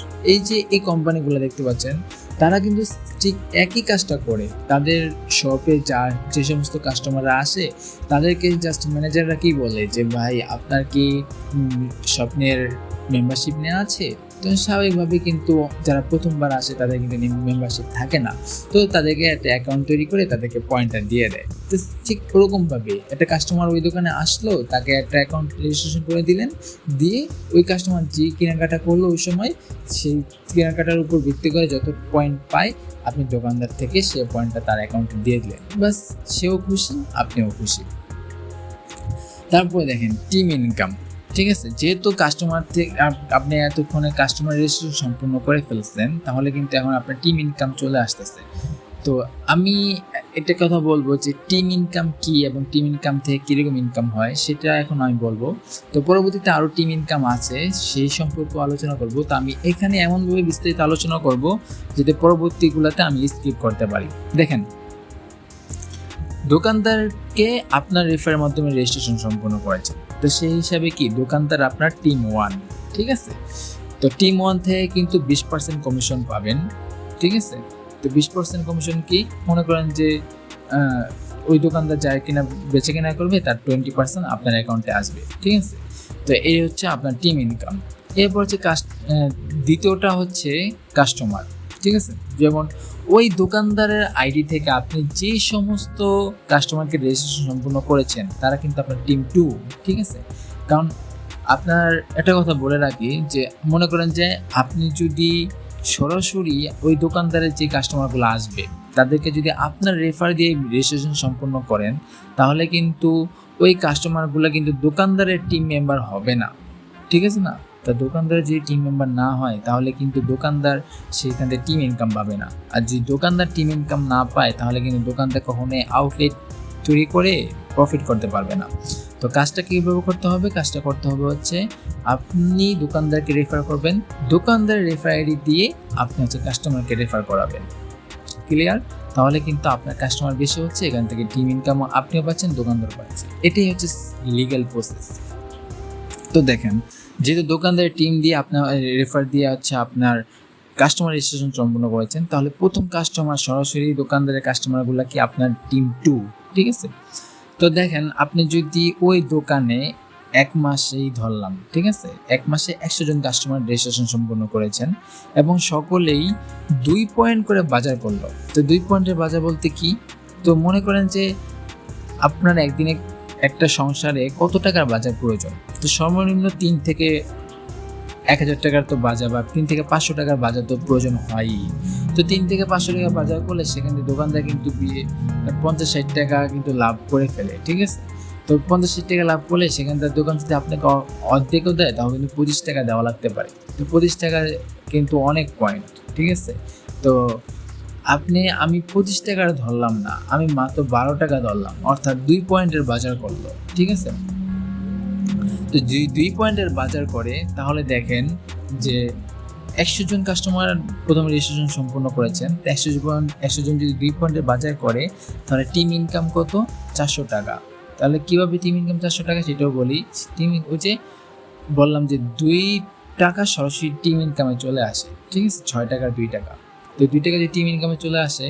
এই কোম্পানিগুলো দেখতে পাচ্ছেন, তারা কিন্তু ঠিক একই কাজটা করে। তাদের শপে যে সমস্ত কাস্টমাররা আসে তাদেরকে জাস্ট ম্যানেজাররা কি বলে যে ভাই আপনার কি স্বপ্নের মেম্বারশিপ নেওয়া আছে? তো স্বাভাবিকভাবে কিন্তু যারা প্রথমবার আসে তাদের কিন্তু মেম্বারশিপ থাকে না, তো তাদেরকে একটা অ্যাকাউন্ট তৈরি করে তাদেরকে পয়েন্টটা দিয়ে দেয়। তো ঠিক ওরকমভাবে একটা কাস্টমার ওই দোকানে আসলো, তাকে একটা অ্যাকাউন্ট রেজিস্ট্রেশন করে দিলেন, দিয়ে ওই কাস্টমার যে কেনাকাটা করলো ওই সময় সেই কেনাকাটার উপর ভিত্তি করে যত পয়েন্ট পায় আপনি দোকানদার থেকে সে পয়েন্টটা তার অ্যাকাউন্টে দিয়ে দিলেন, বাস সেও খুশি আপনিও খুশি। তারপরে দেখেন টিম ইনকাম। ঠিক আছে, যেহেতু কাস্টমার থেকে আপনি এতক্ষণে কাস্টমার রেজিস্ট্রেশন সম্পূর্ণ করে ফেলছেন, তাহলে কিন্তু এখন আপনার টিম ইনকাম চলে আসতেছে। তো আমি একটা কথা বলবো যে টিম ইনকাম কি এবং টিম ইনকাম থেকে কীরকম ইনকাম হয় সেটা এখন আমি বলবো। তো পরবর্তীতে আরও টিম ইনকাম আছে, সেই সম্পর্কে আলোচনা করব। তো আমি এখানে এমনভাবে বিস্তারিত আলোচনা করব যাতে পরবর্তীগুলোতে আমি স্কিপ করতে পারি। দেখেন, দোকানদারকে আপনার রেফারের মাধ্যমে রেজিস্ট্রেশন সম্পন্ন করেছেন, তো সেই হিসাবে কি দোকানদার আপনার টিম 1। ঠিক আছে, তো টিম 1 থেকে কিন্তু 20% কমিশন পাবেন। ঠিক আছে, তো 20% কমিশন কি, মনে করেন যে ওই দোকানদার যার কিনা বেচে কেনা করবে তার 20% আপনার অ্যাকাউন্টে আসবে। ঠিক আছে, তো এই হচ্ছে আপনার টিম ইনকাম। এরপর হচ্ছে দ্বিতীয়টা হচ্ছে কাস্টমার। ঠিক আছে, যেমন ওই দোকানদারের আইডি থেকে আপনি যে সমস্ত কাস্টমারকে রেজিস্ট্রেশন সম্পূর্ণ করেছেন তারা কিন্তু আপনার টিম 2। ঠিক আছে, কারণ আপনার একটা কথা বলে রাখি যে মনে করেন যে আপনি যদি সরাসরি ওই দোকানদারের যে কাস্টমারগুলো আসবে তাদেরকে যদি আপনার রেফার দিয়ে রেজিস্ট্রেশন সম্পূর্ণ করেন, তাহলে কিন্তু ওই কাস্টমারগুলো কিন্তু দোকানদারের টিম মেম্বার হবে না। ঠিক আছে না, তা দোকানদার যদি টিম মেম্বার না হয় তাহলে কিন্তু দোকানদার সেখান থেকে টিম ইনকাম পাবে না। আর যদি দোকানদার টিম ইনকাম না পায় তাহলে কিন্তু দোকানদার কখনোই আউটলেট তৈরি করে প্রফিট করতে পারবে না। তো কাজটা কীভাবে করতে হবে? কাজটা করতে হবে হচ্ছে আপনি দোকানদারকে রেফার করবেন, দোকানদারের রেফার আইডি দিয়ে আপনি হচ্ছে কাস্টমারকে রেফার করাবেন। ক্লিয়ার? তাহলে কিন্তু আপনার কাস্টমার বেশি হচ্ছে, এখান থেকে টিম ইনকামও আপনিও পাচ্ছেন, দোকানদার পাচ্ছে। এটাই হচ্ছে লিগ্যাল প্রসেস। তো দেখেন, যেহেতু দোকানদারের টিম দিয়ে আপনার রেফার দিয়ে হচ্ছে আপনার কাস্টমার রেজিস্ট্রেশন সম্পূর্ণ করেছেন, তাহলে প্রথম কাস্টমার সরাসরি দোকানদারের কাস্টমারগুলো কি আপনার টিম 2। ঠিক আছে, তো দেখেন আপনি যদি ওই দোকানে 1 মাসেই ধরলাম, ঠিক আছে, 1 মাসে 100 জন কাস্টমার রেজিস্ট্রেশন সম্পূর্ণ করেছেন এবং সকলেই 2 পয়েন্ট করে বাজার করলো। তো 2 পয়েন্টের বাজার বলতে কি, তো মনে করেন যে আপনার একদিনে একটা সংসারে কত টাকার বাজার প্রয়োজন, তো সর্বনিম্ন 3 থেকে 1000 টাকার তো বাজার বা 3 থেকে 500 টাকার বাজার তো প্রয়োজন হয়ই। তো 3 থেকে 500 টাকা বাজার করলে সেখানে দোকানদার কিন্তু 50-60 টাকা কিন্তু লাভ করে ফেলে। ঠিক আছে, তো 50-60 টাকা লাভ করলে সেখানকার দোকান যদি আপনাকে অর্ধেকও দেয় তাহলে কিন্তু 25 টাকা দেওয়া লাগতে পারে। তো 25 টাকা কিন্তু অনেক পয়েন্ট। ঠিক আছে, তো আমি 25 টাকার ধরলাম না, আমি মাত্র 12 টাকা ধরলাম, অর্থাৎ 2 পয়েন্টের বাজার করলো। ঠিক আছে, তো যদি 2 পয়েন্টের বাজার করে তাহলে দেখেন যে 100 জন কাস্টমার প্রথম রেজিস্ট্রেশন সম্পূর্ণ করেছেন, 100 জন যদি 2 পয়েন্টের বাজার করে তাহলে টিম ইনকাম কত? 400 টাকা। তাহলে কীভাবে টিম ইনকাম 400 টাকা সেটাও বলি। ওই যে বললাম যে 2 টাকা সরাসরি টিম ইনকামে চলে আসে। ঠিক আছে, 6 টাকা 2 টাকা। তো 2 টাকা যদি টিম ইনকামে চলে আসে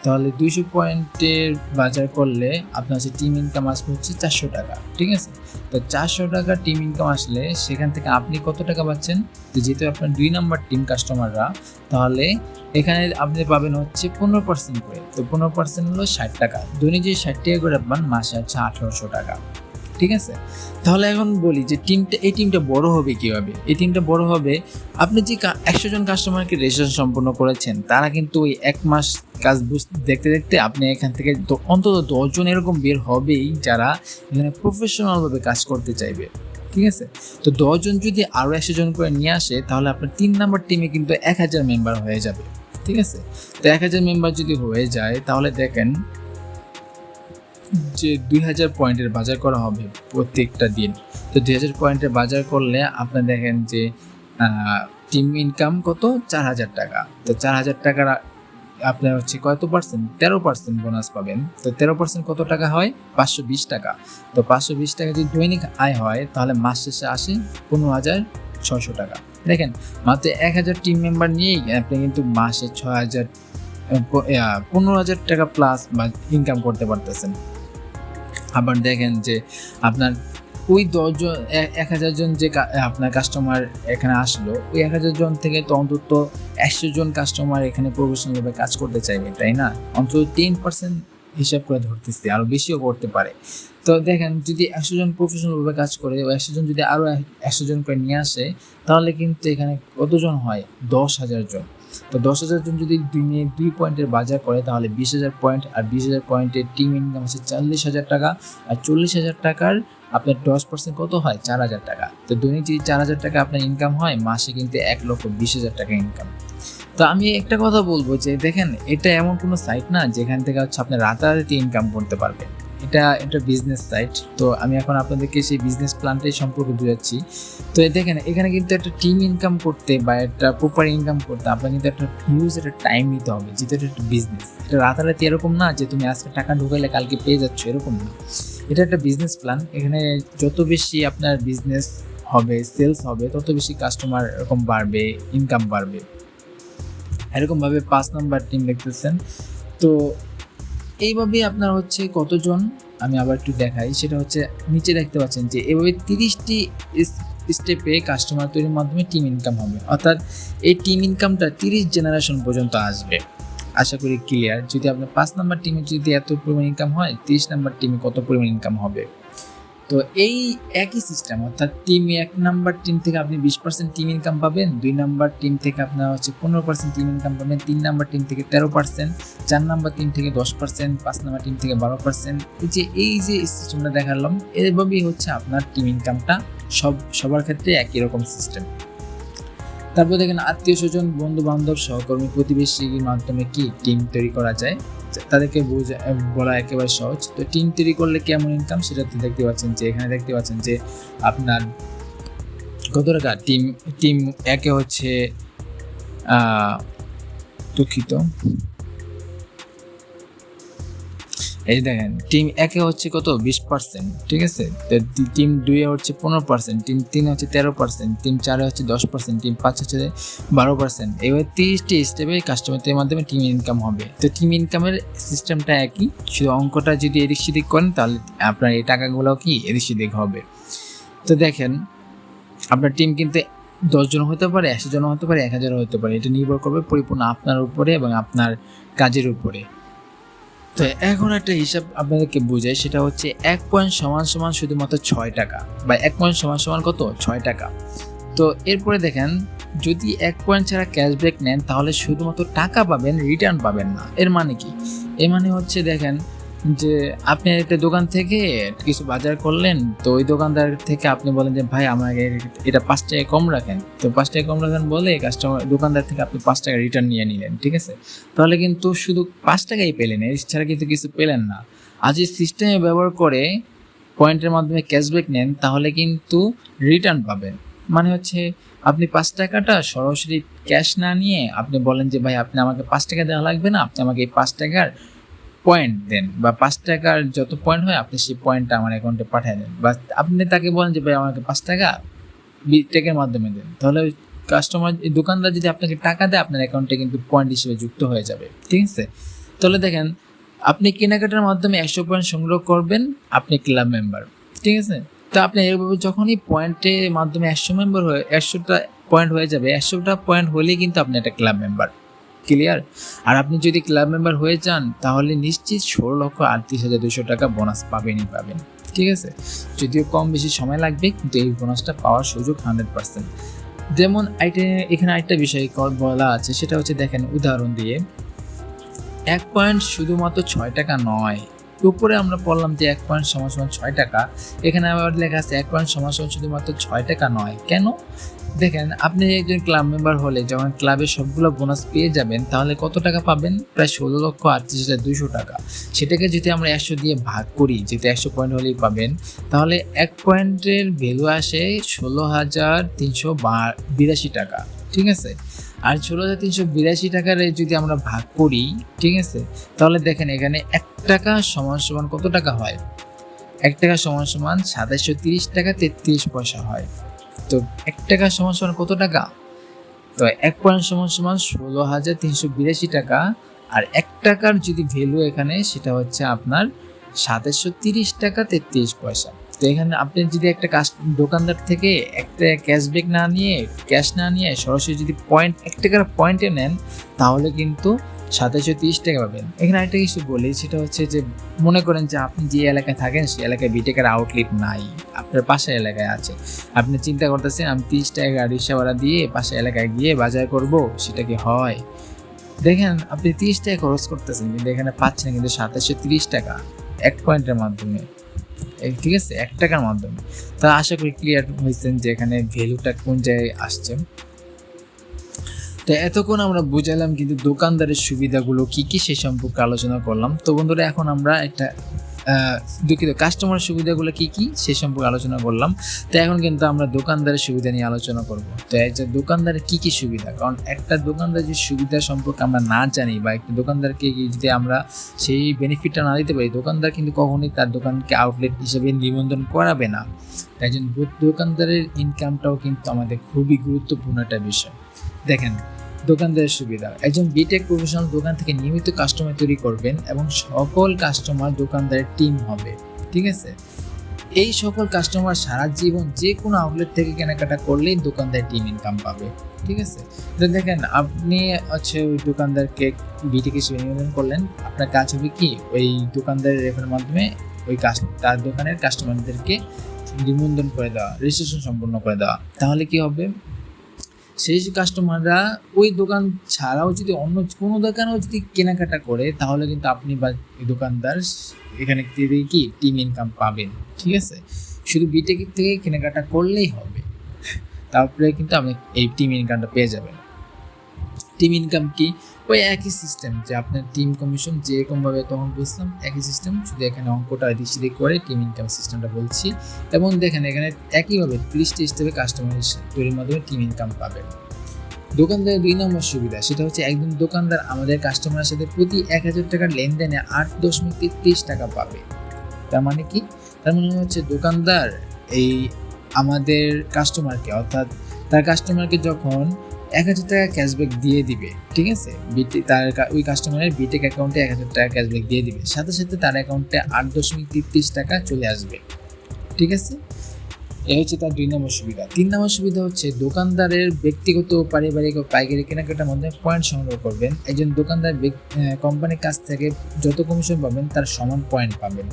তাহলে 200 পয়েন্টের বাজার করলে আপনার হচ্ছে টিম ইনকাম আসবে হচ্ছে 400 টাকা, ঠিক আছে। তো 400 টাকা টিম ইনকাম আসলে সেখান থেকে আপনি কত টাকা পাচ্ছেন, তো যেহেতু আপনার 2 নাম্বার টিম কাস্টমাররা, তাহলে এখানে আপনি পাবেন হচ্ছে 15% করে। তো 15% হলো 60 টাকা, দৈনিক যদি 60 টাকা করে পান মাসে হচ্ছে 1800 টাকা, ঠিক আছে। তাহলে এখন বলি যে এই টিমটা বড় হবে কীভাবে। এই টিমটা বড় হবে, আপনি যে 100 জন কাস্টমারকে রেজিস্ট্রেশন সম্পন্ন করেছেন তারা কিন্তু ওই 1 মাস কাজ দেখতে দেখতে আপনি এখান থেকে অন্তত 10 জন এরকম বের হবেই যারা এখানে প্রফেশনালভাবে কাজ করতে চাইবে, ঠিক আছে। তো 10 জন যদি আরও 100 জন করে নিয়ে আসে তাহলে আপনার 3 নাম্বার টিমে কিন্তু 1000 মেম্বার হয়ে যাবে, ঠিক আছে। তো 1000 মেম্বার যদি হয়ে যায় তাহলে দেখেন যে 2000 পয়েন্টের বাজার করা হবে প্রত্যেকটা দিন। তো 2000 পয়েন্টের বাজার করলে আপনার দেখেন যে টিম ইনকাম কত, 4000 টাকা। তো 4000 টাকার আপনার হচ্ছে কত পার্সেন্ট, 13% বোনাস পাবেন। তো 13% কত টাকা হয়, 520 টাকা। তো 520 টাকা যদি দৈনিক আয় হয় তাহলে মাস শেষে আসে 15,600 টাকা। দেখেন মাত্র 1000 টিম মেম্বার নিয়েই আপনি কিন্তু মাসে 15,000 টাকা প্লাস বা ইনকাম করতে পারতেছেন। আবার দেখেন যে আপনার ওই 10 জন 1000 জন যে আপনার কাস্টমার এখানে আসলো, ওই 1000 জন থেকে তো অন্তত 100 জন কাস্টমার এখানে প্রফেশনালভাবে কাজ করতে চাইবে, তাই না? অন্তত 10% হিসাব করে ধরতেছি, আরও বেশিও করতে পারে। তো দেখেন যদি 100 জন প্রফেশনালভাবে কাজ করে, ওই 100 জন যদি আরও 100 জন করে নিয়ে আসে তাহলে কিন্তু এখানে কতজন হয়, 10,000 জন। তো 10,000 জন যদি দিনে 2 পয়েন্টের বাজার করে তাহলে 20,000 পয়েন্ট, আর 20,000 পয়েন্টের টিম ইনকাম হচ্ছে 40,000 টাকা, আর 40,000 টাকার আপনার 10% কত হয়, 4,000 টাকা। তো দৈনিক যদি 4,000 টাকা আপনার ইনকাম হয়, মাসে কিন্তু 1,20,000 টাকা ইনকাম। তো আমি একটা কথা বলবো যে দেখেন এটা এমন কোনো সাইট না যেখান থেকে হচ্ছে আপনি রাতারাতি ইনকাম করতে পারবেন। এটা বিজনেস সাইট। তো আমি এখন আপনাদেরকে সেই বিজনেস প্ল্যানটাই সম্পর্কে বোঝাচ্ছি। তো দেখেন এখানে কিন্তু একটা টিম ইনকাম করতে বা একটা প্রপার ইনকাম করতে আপনার কিন্তু একটা হিউজ একটা টাইম নিতে হবে, যেহেতু এটা একটা বিজনেস। এটা রাতারাতি এরকম না যে তুমি আজকে টাকা ঢুকাইলে কালকে পেয়ে যাচ্ছ, এরকম না। এটা একটা বিজনেস প্ল্যান। এখানে যত বেশি আপনার বিজনেস হবে, সেলস হবে, তত বেশি কাস্টমার এরকম বাড়বে, ইনকাম বাড়বে। এরকমভাবে 5 নাম্বার টিম দেখতেছেন। তো এইভাবেই আপনার হচ্ছে কতজন, আমি আবার একটু দেখাই, সেটা হচ্ছে নিচে দেখতে পাচ্ছেন যে এভাবে 30টি স্টেপে কাস্টমার তৈরির মাধ্যমে টিম ইনকাম হবে। অর্থাৎ এই টিম ইনকামটা 30 জেনারেশন পর্যন্ত আসবে। আশা করি ক্লিয়ার। যদি আপনার 5 নাম্বার টিমে যদি এত পরিমাণ ইনকাম হয়, 30 নাম্বার টিমে কত পরিমাণ ইনকাম হবে। তো এই একই সিস্টেম, অর্থাৎ টিমে 1 নাম্বার টিম থেকে আপনি 20% টিম ইনকাম পাবেন, 2 নাম্বার টিম থেকে আপনার হচ্ছে 15% টিম ইনকাম পাবেন, 3 নাম্বার টিম থেকে 13%, 4 নাম্বার টিম থেকে 10%, 5 নাম্বার টিম থেকে 12%। এই যে সিস্টেমটা দেখালাম, এভাবেই হচ্ছে আপনার টিম ইনকামটা সবার ক্ষেত্রে একই রকম সিস্টেম। তারপর দেখেন আত্মীয় স্বজন, বন্ধু বান্ধব, সহকর্মী, প্রতিবেশীর মাধ্যমে কি টিম তৈরি করা যায়, তাদেরকে বলা একেবারে সহজ। তো টিম তৈরি করলে কেমন ইনকাম, সেটা তো দেখতে পাচ্ছেন যে এখানে দেখতে পাচ্ছেন যে আপনার কত টাকা টিম একে হচ্ছে দুঃখিত, এই দেখেন টিম একে হচ্ছে কত 20%, ঠিক আছে। টিম 2 এ হচ্ছে 15%, টিম 3 হচ্ছে 13%, টিম 4 হচ্ছে 10%, টিম 5 হচ্ছে 12%। এইভাবে 30টি স্টেপে কাস্টমারদের মাধ্যমে টিম ইনকাম হবে। তো টিম ইনকামের সিস্টেমটা একই, শুধু অঙ্কটা যদি এদিক সেদিক করেন তাহলে আপনার এই টাকাগুলো কি এদিক সেদিক হবে। তো দেখেন আপনার টিম কিন্তু 10 জন হতে পারে, 100 জন হতে পারে, 1000 হতে পারে। এটা নির্ভর করবে পরিপূর্ণ আপনার উপরে এবং আপনার কাজের উপরে। তো এখন একটা হিসাব আপনাদেরকে বোঝাই, সেটা হচ্ছে 1 পয়েন্ট সমান শুধুমাত্র 6 টাকা, বা 1 পয়েন্ট সমান কত, 6 টাকা। তো এরপরে দেখেন যদি 1 পয়েন্ট ছাড়া ক্যাশব্যাক নেন তাহলে শুধুমাত্র টাকা পাবেন, রিটার্ন পাবেন না। এর মানে কি? এর মানে হচ্ছে দেখেন যে আপনি একটা দোকান থেকে কিছু বাজার করলেন, তো ওই দোকানদার থেকে আপনি বলেন যে ভাই আমাকে এটা 5 টাকা কম রাখেন। তো 5 টাকা কম রাখেন বলে দোকানদার থেকে আপনি 5 টাকা রিটার্ন নিয়ে নিলেন, ঠিক আছে। তাহলে কিন্তু শুধু 5 টাকাই পেলেন, এর ছাড়া কিন্তু কিছু পেলেন না। আজ এই সিস্টেমে ব্যবহার করে পয়েন্টের মাধ্যমে ক্যাশব্যাক নেন তাহলে কিন্তু রিটার্ন পাবেন। মানে হচ্ছে আপনি 5 টাকাটা সরাসরি ক্যাশ না নিয়ে আপনি বলেন যে ভাই আপনি আমাকে 5 টাকা দেওয়া লাগবে না, আপনি আমাকে এই 5 টাকার পয়েন্ট দেন, বা 5 টাকার যত পয়েন্ট হয় আপনি সেই পয়েন্টটা আমার অ্যাকাউন্টে পাঠিয়ে দেন। বা আপনি তাকে বলেন যে ভাই আমাকে 5 টাকা বিটেকের মাধ্যমে দেন, তাহলে কাস্টমার দোকানদার যদি আপনাকে টাকা দেয় আপনার অ্যাকাউন্টে কিন্তু পয়েন্ট হিসেবে যুক্ত হয়ে যাবে। ঠিক আছে, তাহলে দেখেন আপনি কেনাকাটার মাধ্যমে 100 পয়েন্ট সংগ্রহ করবেন, আপনি ক্লাব মেম্বার। ঠিক আছে, তো আপনি এইভাবে যখনই পয়েন্টের মাধ্যমে 100টা পয়েন্ট হয়ে যাবে, 100টা পয়েন্ট হলেই কিন্তু আপনি একটা ক্লাব মেম্বার। ক্লিয়ার? আর আপনি যদি ক্লাব মেম্বার হয়ে যান তাহলে নিশ্চিত 16,38,200 টাকা বোনাস পাবেনই পাবেন। ঠিক আছে, যদিও কম বেশি সময় লাগবে কিন্তু এই বোনাসটা পাওয়ার সুযোগ 100%। যেমন এখানে আরেকটা বিষয় বলা আছে, সেটা হচ্ছে দেখেন উদাহরণ দিয়ে, 1 পয়েন্ট শুধুমাত্র 6 টাকা নয়। উপরে আমরা বললাম যে 1 পয়েন্ট সমান 6 টাকা, এখানে আবার লেখা আছে 1 পয়েন্ট সমান শুধুমাত্র 6 টাকা নয়। কেন? দেখেন আপনি একজন ক্লাব মেম্বার হলে যখন ক্লাবের সবগুলো বোনাস পেয়ে যাবেন তাহলে কত টাকা পাবেন? প্রায় 16,38,200 টাকা। সেটাকে যদি আমরা 100 দিয়ে ভাগ করি, যেহেতু 100 পয়েন্ট হলেই পাবেন, তাহলে 1 পয়েন্টের ভ্যালু আসে 16,382 টাকা। ঠিক আছে, আর 16,382 টাকার যদি আমরা ভাগ করি, ঠিক আছে, তাহলে দেখেন এখানে 1 টাকা সমান কত টাকা হয়? 1 টাকা সমান 2730 টাকা 33 পয়সা হয়। তো 1 টাকা সমান কত টাকা? তো 1 পয়েন্ট সমান 16,382 টাকা। আর 1 টাকার যদি ভ্যালু এখানে, সেটা হচ্ছে আপনার 2730 টাকা 33 পয়সা। তো এখানে আপনি যদি একটা দোকানদার থেকে একটা ক্যাশ না নিয়ে সরাসরি যদি 1 টাকার পয়েন্টে নেন তাহলে কিন্তু 2730 টাকা পাবেন। এখানে আরেকটা কিছু বলি, সেটা হচ্ছে যে মনে করেন যে আপনি যে এলাকায় থাকেন সেই এলাকায় বিটেকের আউটলেট নাই, আপনার পাশের এলাকায় আছে। আপনি চিন্তা করতেছেন আমি 30 টাকা রিক্সা ভাড়া দিয়ে পাশের এলাকায় গিয়ে বাজার করব, সেটা কি হয়? দেখেন আপনি 30 টাকা খরচ করতেছেন কিন্তু এখানে পাচ্ছেন কিন্তু 2730 টাকা 1 পয়েন্টের মাধ্যমে। ঠিক আছে, 1 টাকার মাধ্যমে। তা আশা করি ক্লিয়ার হয়েছেন যে এখানে ভ্যালুটা কোন জায়গায় আসছে। তো এতক্ষণ আমরা বুঝালাম কিন্তু দোকানদারের সুবিধাগুলো কি কি সে সম্পর্কে আলোচনা করলাম। তো বন্ধুরা এখন আমরা একটা কাস্টমারের সুবিধাগুলো কি কি সে সম্পর্কে আলোচনা করলাম। তো এখন কিন্তু আমরা দোকানদারের সুবিধা নিয়ে আলোচনা করব। তো এই যে দোকানদারের কি কি সুবিধা, কারণ একটা দোকানদারের যে সুবিধা সম্পর্কে আমরা না জানি বা একটা দোকানদারকে যদি আমরা সেই বেনিফিটটা না দিতে পারি, দোকানদার কিন্তু কখনোই তার দোকানকে আউটলেট হিসেবে নিবন্ধন করাবে না। তাই জন্য দোকানদারের ইনকামটাও কিন্তু আমাদের খুবই গুরুত্বপূর্ণ একটা বিষয়। দেখেন দোকানদারের সুবিধা, একজন বিটেক প্রফেশনাল দোকান থেকে নিয়মিত কাস্টমার তৈরি করবেন এবং সকল কাস্টমার দোকানদারের টিম হবে। ঠিক আছে, এই সকল কাস্টমার সারা জীবন যে কোনো আউটলেট থেকে কেনাকাটা করলেই দোকানদার টিম ইনকাম পাবে। ঠিক আছে, তো দেখেন আপনি হচ্ছে ওই দোকানদারকে বিটেক হিসেবে নিবেদন করলেন, আপনার কাজ হবে কি ওই দোকানদারের রেফারের মাধ্যমে ওই তার দোকানের কাস্টমারদেরকে নিবন্ধন করে দেওয়া, রেজিস্ট্রেশন সম্পূর্ণ করে দেওয়া। তাহলে কি হবে, সেই কাস্টমাররা ওই দোকান ছাড়াও যদি অন্য কোনো দোকানেও যদি কেনাকাটা করে তাহলে কিন্তু আপনি বা দোকানদার এখানে থেকে কি টিম ইনকাম পাবেন। ঠিক আছে, শুধু বিটেক থেকে কেনাকাটা করলেই হবে, তারপরে কিন্তু আপনি এই টিম ইনকামটা পেয়ে যাবেন। টিম ইনকাম কি? ওই একই সিস্টেম, যে আপনার টিম কমিশন যেরকমভাবে তখন বুঝলাম একই সিস্টেম, শুধু এখানে অঙ্কটা এদিক সেদিক করে টিম ইনকাম সিস্টেমটা বলছি। এবং দেখেন এখানে একইভাবে 30টা স্টেপে কাস্টমার তৈরির মাধ্যমে টিম ইনকাম পাবেন। দোকানদারের 2 নম্বর সুবিধা, সেটা হচ্ছে একজন দোকানদার আমাদের কাস্টমারের সাথে প্রতি 1000 টাকার লেনদেনে 8.33 টাকা পাবে। তার মানে কি? তার মানে হচ্ছে দোকানদার এই আমাদের কাস্টমারকে, অর্থাৎ তার কাস্টমারকে যখন 1000 টাকা ক্যাশব্যাক দিয়ে দিবে, ঠিক আছে, তার ওই কাস্টমারের বিটেক অ্যাকাউন্টে 1000 টাকা ক্যাশব্যাক দিয়ে দিবে, সাথে সাথে তার অ্যাকাউন্টে 8.33 টাকা চলে আসবে। ঠিক আছে, এই হচ্ছে তার 2 নম্বর সুবিধা। 3 নম্বর সুবিধা হচ্ছে দোকানদারের ব্যক্তিগত, পারিবারিক ও পাইকারি কেনাকাটার মধ্যে পয়েন্ট সংগ্রহ করবেন। একজন দোকানদার কোম্পানির কাছ থেকে যত কমিশন পাবেন তার সমান পয়েন্ট পাবেন।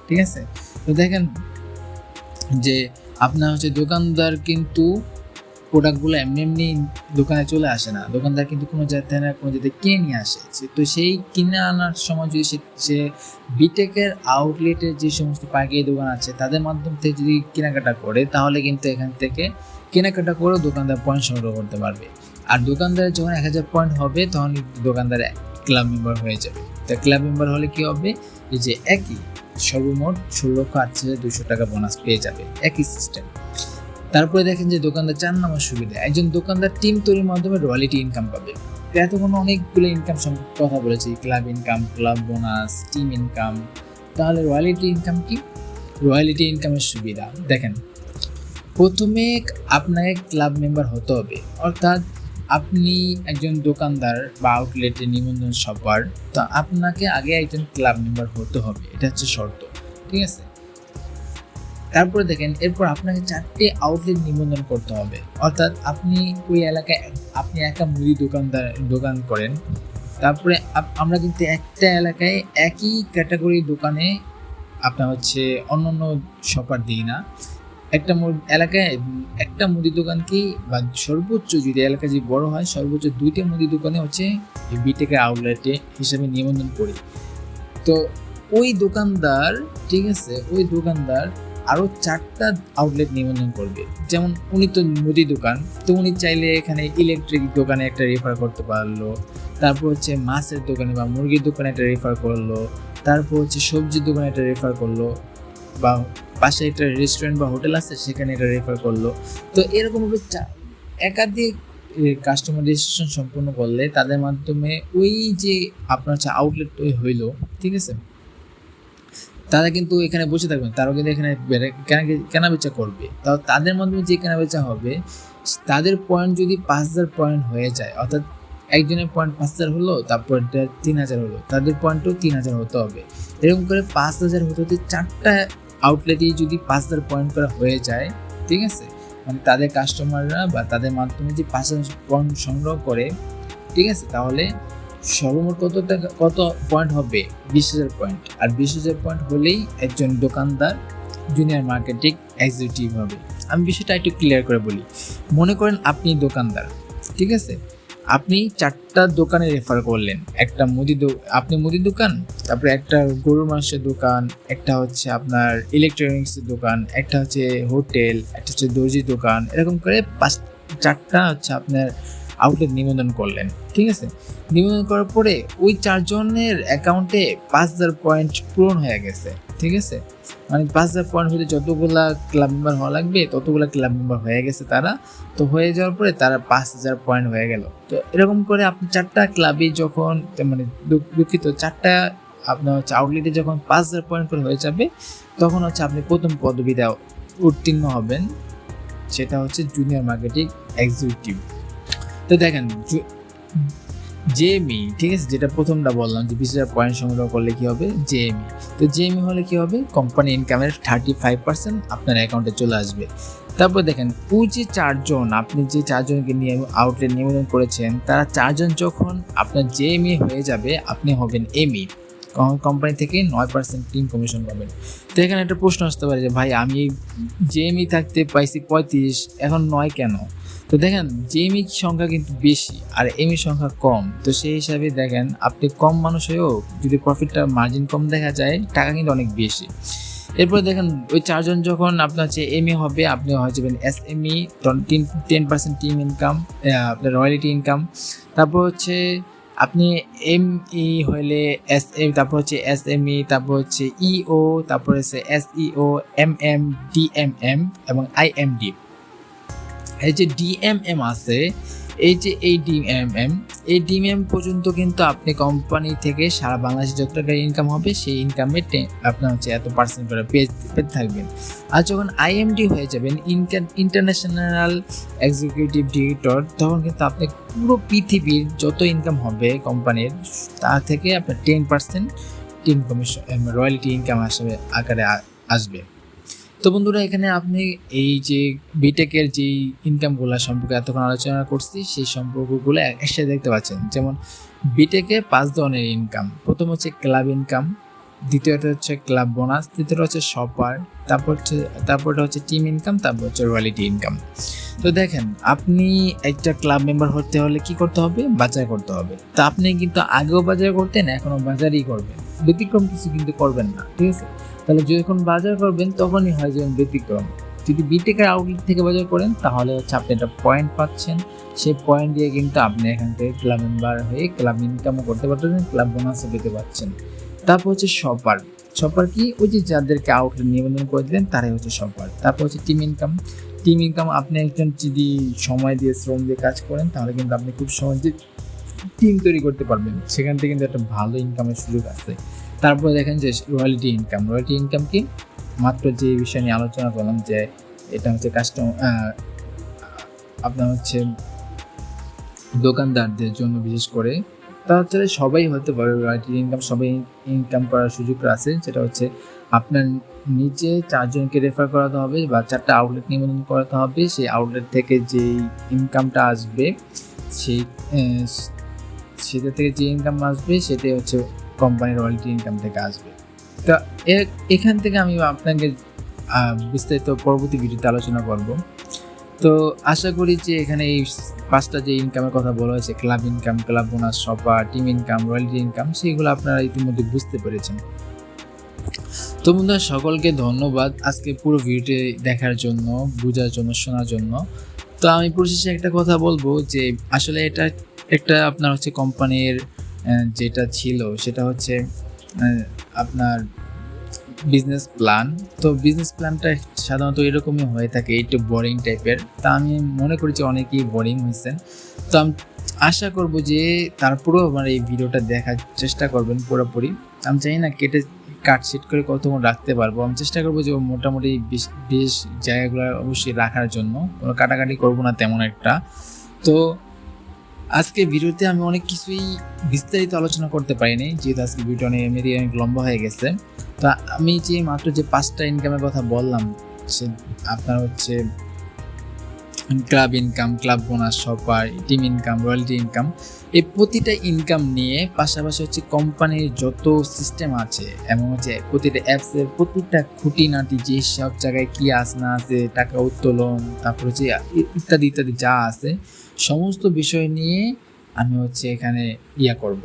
ঠিক আছে, তো দেখেন যে আপনার হচ্ছে দোকানদার কিন্তু প্রোডাক্টগুলো এমনি দোকানে চলে আসে না, দোকানদার কিন্তু কোনো জায়গায় কিনে নিয়ে আসে। তো সেই কিনে আনার সময় যদি সে বিটেকের আউটলেটের যে সমস্ত পাইকারি দোকান আছে তাদের মাধ্যম থেকে যদি কেনাকাটা করে তাহলে কিন্তু এখান থেকে কেনাকাটা করেও দোকানদার পয়েন্ট সংগ্রহ করতে পারবে। আর দোকানদারের যখন 1000 পয়েন্ট হবে তখন দোকানদার ক্লাব মেম্বার হয়ে যাবে। তো ক্লাব মেম্বার হলে কি হবে, এই যে একই সর্বমোট 16,38,200 টাকা বোনাস পেয়ে যাবে, একই সিস্টেম। তারপরে দেখেন যে দোকানদার 4 নম্বর সুবিধা, একজন দোকানদার টিম তৈরির মাধ্যমে রয়্যালিটি ইনকাম পাবে। এতক্ষণ অনেকগুলো ইনকাম সম্পর্কে কথা বলেছি, club income, club bonus, team income. তাহলে রয়্যালিটি ইনকাম কি? রয়্যালিটি ইনকামের সুবিধা দেখেন, প্রথমে আপনাকে ক্লাব মেম্বার হতে হবে, অর্থাৎ আপনি একজন দোকানদার বা আউটলেটের নিবন্ধন শপার, তো আপনাকে আগে একজন ক্লাব মেম্বার হতে হবে, এটা হচ্ছে শর্ত, ঠিক আছে। তারপরে দেখেন এরপর আপনাকে 4টে আউটলেট নিবন্ধন করতে হবে, অর্থাৎ আপনি ওই এলাকায় আপনি একা মুদি দোকান করেন। তারপরে আমরা কিন্তু একটা এলাকায় একই ক্যাটাগরি দোকানে আপনার হচ্ছে অন্য শপার দিই না। একটা এলাকায় একটা মুদি দোকানকেই বা সর্বোচ্চ যদি এলাকা যদি বড় হয় সর্বোচ্চ 2টে মুদি দোকানে হচ্ছে বিটেকের আউটলেটে হিসেবে নিবন্ধন করি। তো ওই দোকানদার, ঠিক আছে, ওই দোকানদার আরও 4টা আউটলেট নিবন্ধন করবে। যেমন উনি তো মুদি দোকান, তো উনি চাইলে এখানে ইলেকট্রিক দোকানে একটা রেফার করতে পারলো, তারপর হচ্ছে মাছের দোকানে বা মুরগির দোকানে একটা রেফার করলো, তারপর হচ্ছে সবজির দোকানে একটা রেফার করলো, বা পাশে একটা রেস্টুরেন্ট বা হোটেল আছে সেখানে এটা রেফার করলো। তো এরকমভাবে একাধিক কাস্টমার রেজিস্ট্রেশন সম্পূর্ণ করলে তাদের মাধ্যমে ওই যে আপনার হচ্ছে আউটলেট হইলো, ঠিক আছে, তারা কিন্তু এখানে বসে থাকবেন, তারাও কিন্তু এখানে কেনাবেচা করবে। তাও তাদের মাধ্যমে যে কেনাবেচা হবে তাদের পয়েন্ট যদি 5000 পয়েন্ট হয়ে যায়, অর্থাৎ একজনের পয়েন্ট 5000 হলো, তারপর 3000 হলো, তাদের পয়েন্টও 3000 হতে হবে। এরকম করে 5000 হতে হতে 4টা আউটলেটেই যদি 5000 পয়েন্ট করা হয়ে যায়, ঠিক আছে, মানে তাদের কাস্টমাররা বা তাদের মাধ্যমে যে 5000 পয়েন্ট সংগ্রহ করে, ঠিক আছে, তাহলে সর্বমোট কত পয়েন্ট হবে? 20000 পয়েন্ট। আর 20000 পয়েন্ট হলেই একজন দোকানদার জুনিয়র মার্কেটিং এক্সিকিউটিভ হবে। আমি বিষয়টা একটু ক্লিয়ার করে বলি। মনে করেন আপনি দোকানদার, ঠিক আছে, আপনি 4টা দোকানে রেফার করলেন। একটা আপনি মুদি দোকান, তারপরে একটা গরুর মাংসের দোকান, একটা হচ্ছে আপনার ইলেকট্রনিক্সের দোকান, একটা হচ্ছে হোটেল, একটা হচ্ছে দর্জির দোকান, এরকম করে 4টা হচ্ছে আপনার আউটলেট নিবন্ধন করলেন, ঠিক আছে। নিবন্ধন করার পরে ওই 4জনের অ্যাকাউন্টে 5000 পয়েন্ট পূরণ হয়ে গেছে, ঠিক আছে, মানে 5000 পয়েন্ট হলে যতগুলা ক্লাব মেম্বার হওয়া লাগবে ততগুলা ক্লাব মেম্বার হয়ে গেছে তারা। তো হয়ে যাওয়ার পরে তারা 5000 পয়েন্ট হয়ে গেল। তো এরকম করে আপনি 4টা ক্লাবে যখন, মানে দুঃখিত, 4টা আপনার হচ্ছে আউটলেটে যখন 5000 পয়েন্ট করে হয়ে যাবে, তখন হচ্ছে আপনি প্রথম পদবিতে উত্তীর্ণ হবেন, সেটা হচ্ছে জুনিয়র মার্কেটিং এক্সিকিউটিভ। তো দেখেন জেএমই, ঠিক আছে, যেটা প্রথমটা বললাম যে 20000 পয়েন্ট সংগ্রহ করলে কি হবে, জেএমই। তো জেএমই হলে কি হবে, কোম্পানি ইনকামের 35% আপনার অ্যাকাউন্টে চলে আসবে। তারপর দেখেন ওই যে 4জন, আপনি যে 4জনকে নিয়ে আউটলেট নিবন্ধন করেছেন, তারা 4জন যখন আপনার জেএমই হয়ে যাবে, আপনি হবেন এমই। কোম্পানি থেকে 9% টিম কমিশন পাবেন। তো এখানে একটা প্রশ্ন আসতে পারে যে ভাই আমি জেএমই থাকতে পাইছি 35, এখন 9 কেন? তো দেখেন জেএমই সংখ্যা কিন্তু বেশি আর এমই সংখ্যা কম। তো সেই হিসাবে দেখেন আপনি কম মানুষ হয়েও যদি প্রফিটটা মার্জিন কম দেখা যায়, টাকা কিন্তু অনেক বেশি। এরপরে দেখেন ওই 4জন যখন আপনার হচ্ছে এমই হবে, আপনি হয়ে যাবেন এসএমই, 10% টিম ইনকাম, আপনার রয়্যালিটি ইনকাম। তারপর হচ্ছে আপনি এমই হলে এসএম, তারপর হচ্ছে এসএমই, তারপর হচ্ছে ইও, তারপর হচ্ছে এসইও, এমএম, ডিএমএম এবং আইএমডি। এই যে ডিএমএম আছে, এই ডিএমএম পর্যন্ত কিন্তু আপনি কোম্পানি থেকে সারা বাংলাদেশে যত টাকা ইনকাম হবে সেই ইনকামে আপনার হচ্ছে এত পার্সেন্ট করে পেতে থাকবেন। আর যখন আইএমডি হয়ে যাবেন, ইন্টারন্যাশনাল এক্সিকিউটিভ ডিরেক্টর, তখন কিন্তু আপনি পুরো পৃথিবীর যত ইনকাম হবে কোম্পানির, তার থেকে আপনার 10% টিম কমিশন রয়্যালিটি ইনকাম আকারে আসবে। তো বন্ধুরা, এখানে আপনি এই যে বিটেকের যেই ইনকামগুলো সম্পর্কে এতক্ষণ আলোচনা করছি, সেই সম্পর্কগুলো একসাথে দেখতে পাচ্ছেন। যেমন বিটেকে 5 ধরনের ইনকাম। প্রথম হচ্ছে ক্লাব ইনকাম, দ্বিতীয়টা হচ্ছে ক্লাব বোনাস, তৃতীয়টা হচ্ছে শপার, তারপরটা হচ্ছে টিম ইনকাম, তারপর হচ্ছে রয়্যালিটি ইনকাম। তো দেখেন আপনি একটা ক্লাব মেম্বার হতে হলে কি করতে হবে, বাজার করতে হবে। তো আপনি কিন্তু আগেও বাজার করতেন, এখনও বাজারই করবেন, ব্যতিক্রম কিছু কিন্তু করবেন না, ঠিক আছে। তাহলে যখন বাজার করবেন তখনই হয় যে ব্যতিক্রম। যদি বিটেকের আউটলেট থেকে বাজার করেন তাহলে হচ্ছে আপনি একটা পয়েন্ট পাচ্ছেন, সেই পয়েন্ট দিয়ে কিন্তু আপনি এখান থেকে ক্লাব মেম্বার হয়ে ক্লাব ইনকামও করতে পারতেছেন, ক্লাব বোনাসও পেতে পারছেন। তারপর হচ্ছে শপার কি, ওই যে যাদেরকে আউটলেট নিবন্ধন করে দিলেন তারাই হচ্ছে শপার। তারপর হচ্ছে টিম ইনকাম, আপনি একজন যদি সময় দিয়ে শ্রম দিয়ে কাজ করেন তাহলে কিন্তু আপনি খুব সহজে টিম তৈরি করতে পারবেন, সেখান থেকে কিন্তু একটা ভালো ইনকামের সুযোগ আছে। তারপরে দেখেন যে রয়্যালিটি ইনকাম কি, মাত্র যে বিষয় নিয়ে আলোচনা করলাম যে এটা হচ্ছে আপনার হচ্ছে দোকানদারদের জন্য বিশেষ করে। তাছাড়া সবাই হতে পারে রয়্যালটি ইনকাম, সবাই ইনকাম করার সুযোগ আছে। সেটা হচ্ছে আপনার নিজে 4 জনকে রেফার করাতে হবে বা 4টা আউটলেট নিবন্ধন করাতে হবে। সেই আউটলেট থেকে যেই ইনকামটা আসবে সেটা থেকে যে ইনকাম আসবে সেটাই হচ্ছে কোম্পানির রয়্যালটি ইনকাম থেকে আসবে। তা এখান থেকে আমি আপনাকে বিস্তারিত পরবর্তী ভিডিওতে আলোচনা করব। তো আশা করি যে এখানে এই 5টা যে ইনকামের কথা বলা হয়েছে, club income, club bonus, shopper, team income, royalty income, সেগুলো আপনারা ইতিমধ্যে বুঝতে পেরেছেন। তো বন্ধুরা, সকলকে ধন্যবাদ আজকে পুরো ভিডিওটি দেখার জন্য, বোঝার জন্য, শোনার জন্য। তো আমি পরিশেষে একটা কথা বলবো যে আসলে এটা একটা আপনার হচ্ছে কোম্পানির যেটা ছিল সেটা হচ্ছে আপনার বিজনেস প্ল্যান। তো বিজনেস প্ল্যানটা সাধারণত এরকমই হয়ে থাকে, একটু বোরিং টাইপের। তা আমি মনে করি যে অনেকেই বোরিং হয়েছেন। তো আমি আশা করব যে তারপরেও আমার এই ভিডিওটা দেখার চেষ্টা করবেন পুরোপুরি। আমি চাই না কাটশিট করে কতক্ষণ রাখতে পারবো। আমি চেষ্টা করবো যে মোটামুটি বেশ জায়গাগুলো অবশ্যই রাখার জন্য, কোনো কাটাকাটি করবো না তেমন একটা। তো আজকে ভিডিওতে আমি অনেক কিছুই বিস্তারিত আলোচনা করতে পারিনি, যেহেতু আজকে ভিডিওটা অনেক লম্বা হয়ে গেছে। তো আমি যে মাত্র যে 5টা ইনকামের কথা বললাম, সে আপনার হচ্ছে club income, club bonus, shopper, team income, royalty income, এই প্রতিটা ইনকাম নিয়ে পাশাপাশি হচ্ছে কোম্পানির যত সিস্টেম আছে এবং হচ্ছে প্রতিটা অ্যাপসের প্রতিটা খুঁটিনাটি যে সব জায়গায় কী আছে না আছে, টাকা উত্তোলন, তারপর হচ্ছে ইত্যাদি ইত্যাদি যা আছে সমস্ত বিষয় নিয়ে আমি হচ্ছে এখানে করব,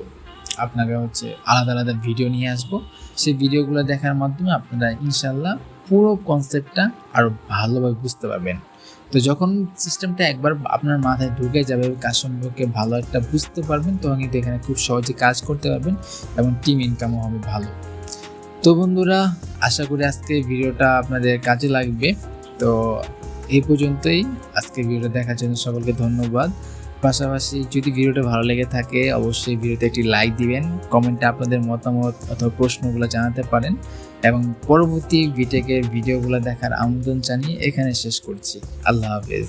আপনাকে হচ্ছে আলাদা আলাদা ভিডিও নিয়ে আসবো। সেই ভিডিওগুলো দেখার মাধ্যমে আপনারা ইনশাল্লাহ পুরো কনসেপ্টটা আরও ভালোভাবে বুঝতে পারবেন। তো যখন সিস্টেমটা একবার আপনার মাথায় ঢুকে যাবে, কাজ সম্পর্কে ভালো একটা বুঝতে পারবেন, তখন কিন্তু এখানে খুব সহজে কাজ করতে পারবেন এবং টিম ইনকামও হবে ভালো। তো বন্ধুরা, আশা করি আজকে ভিডিওটা আপনাদের কাজে লাগবে। তো এই পর্যন্তই, আজকে ভিডিওটা দেখার জন্য সকলকে ধন্যবাদ। পাশাপাশি যদি ভিডিওটা ভালো লেগে থাকে অবশ্যই ভিডিওতে একটি লাইক দিবেন, কমেন্টে আপনাদের মতামত অথবা প্রশ্নগুলো জানাতে পারেন এবং পরবর্তী ভিডিওগুলো দেখার আমন্ত্রণ জানিয়ে এখানে শেষ করছি। আল্লাহ হাফেজ।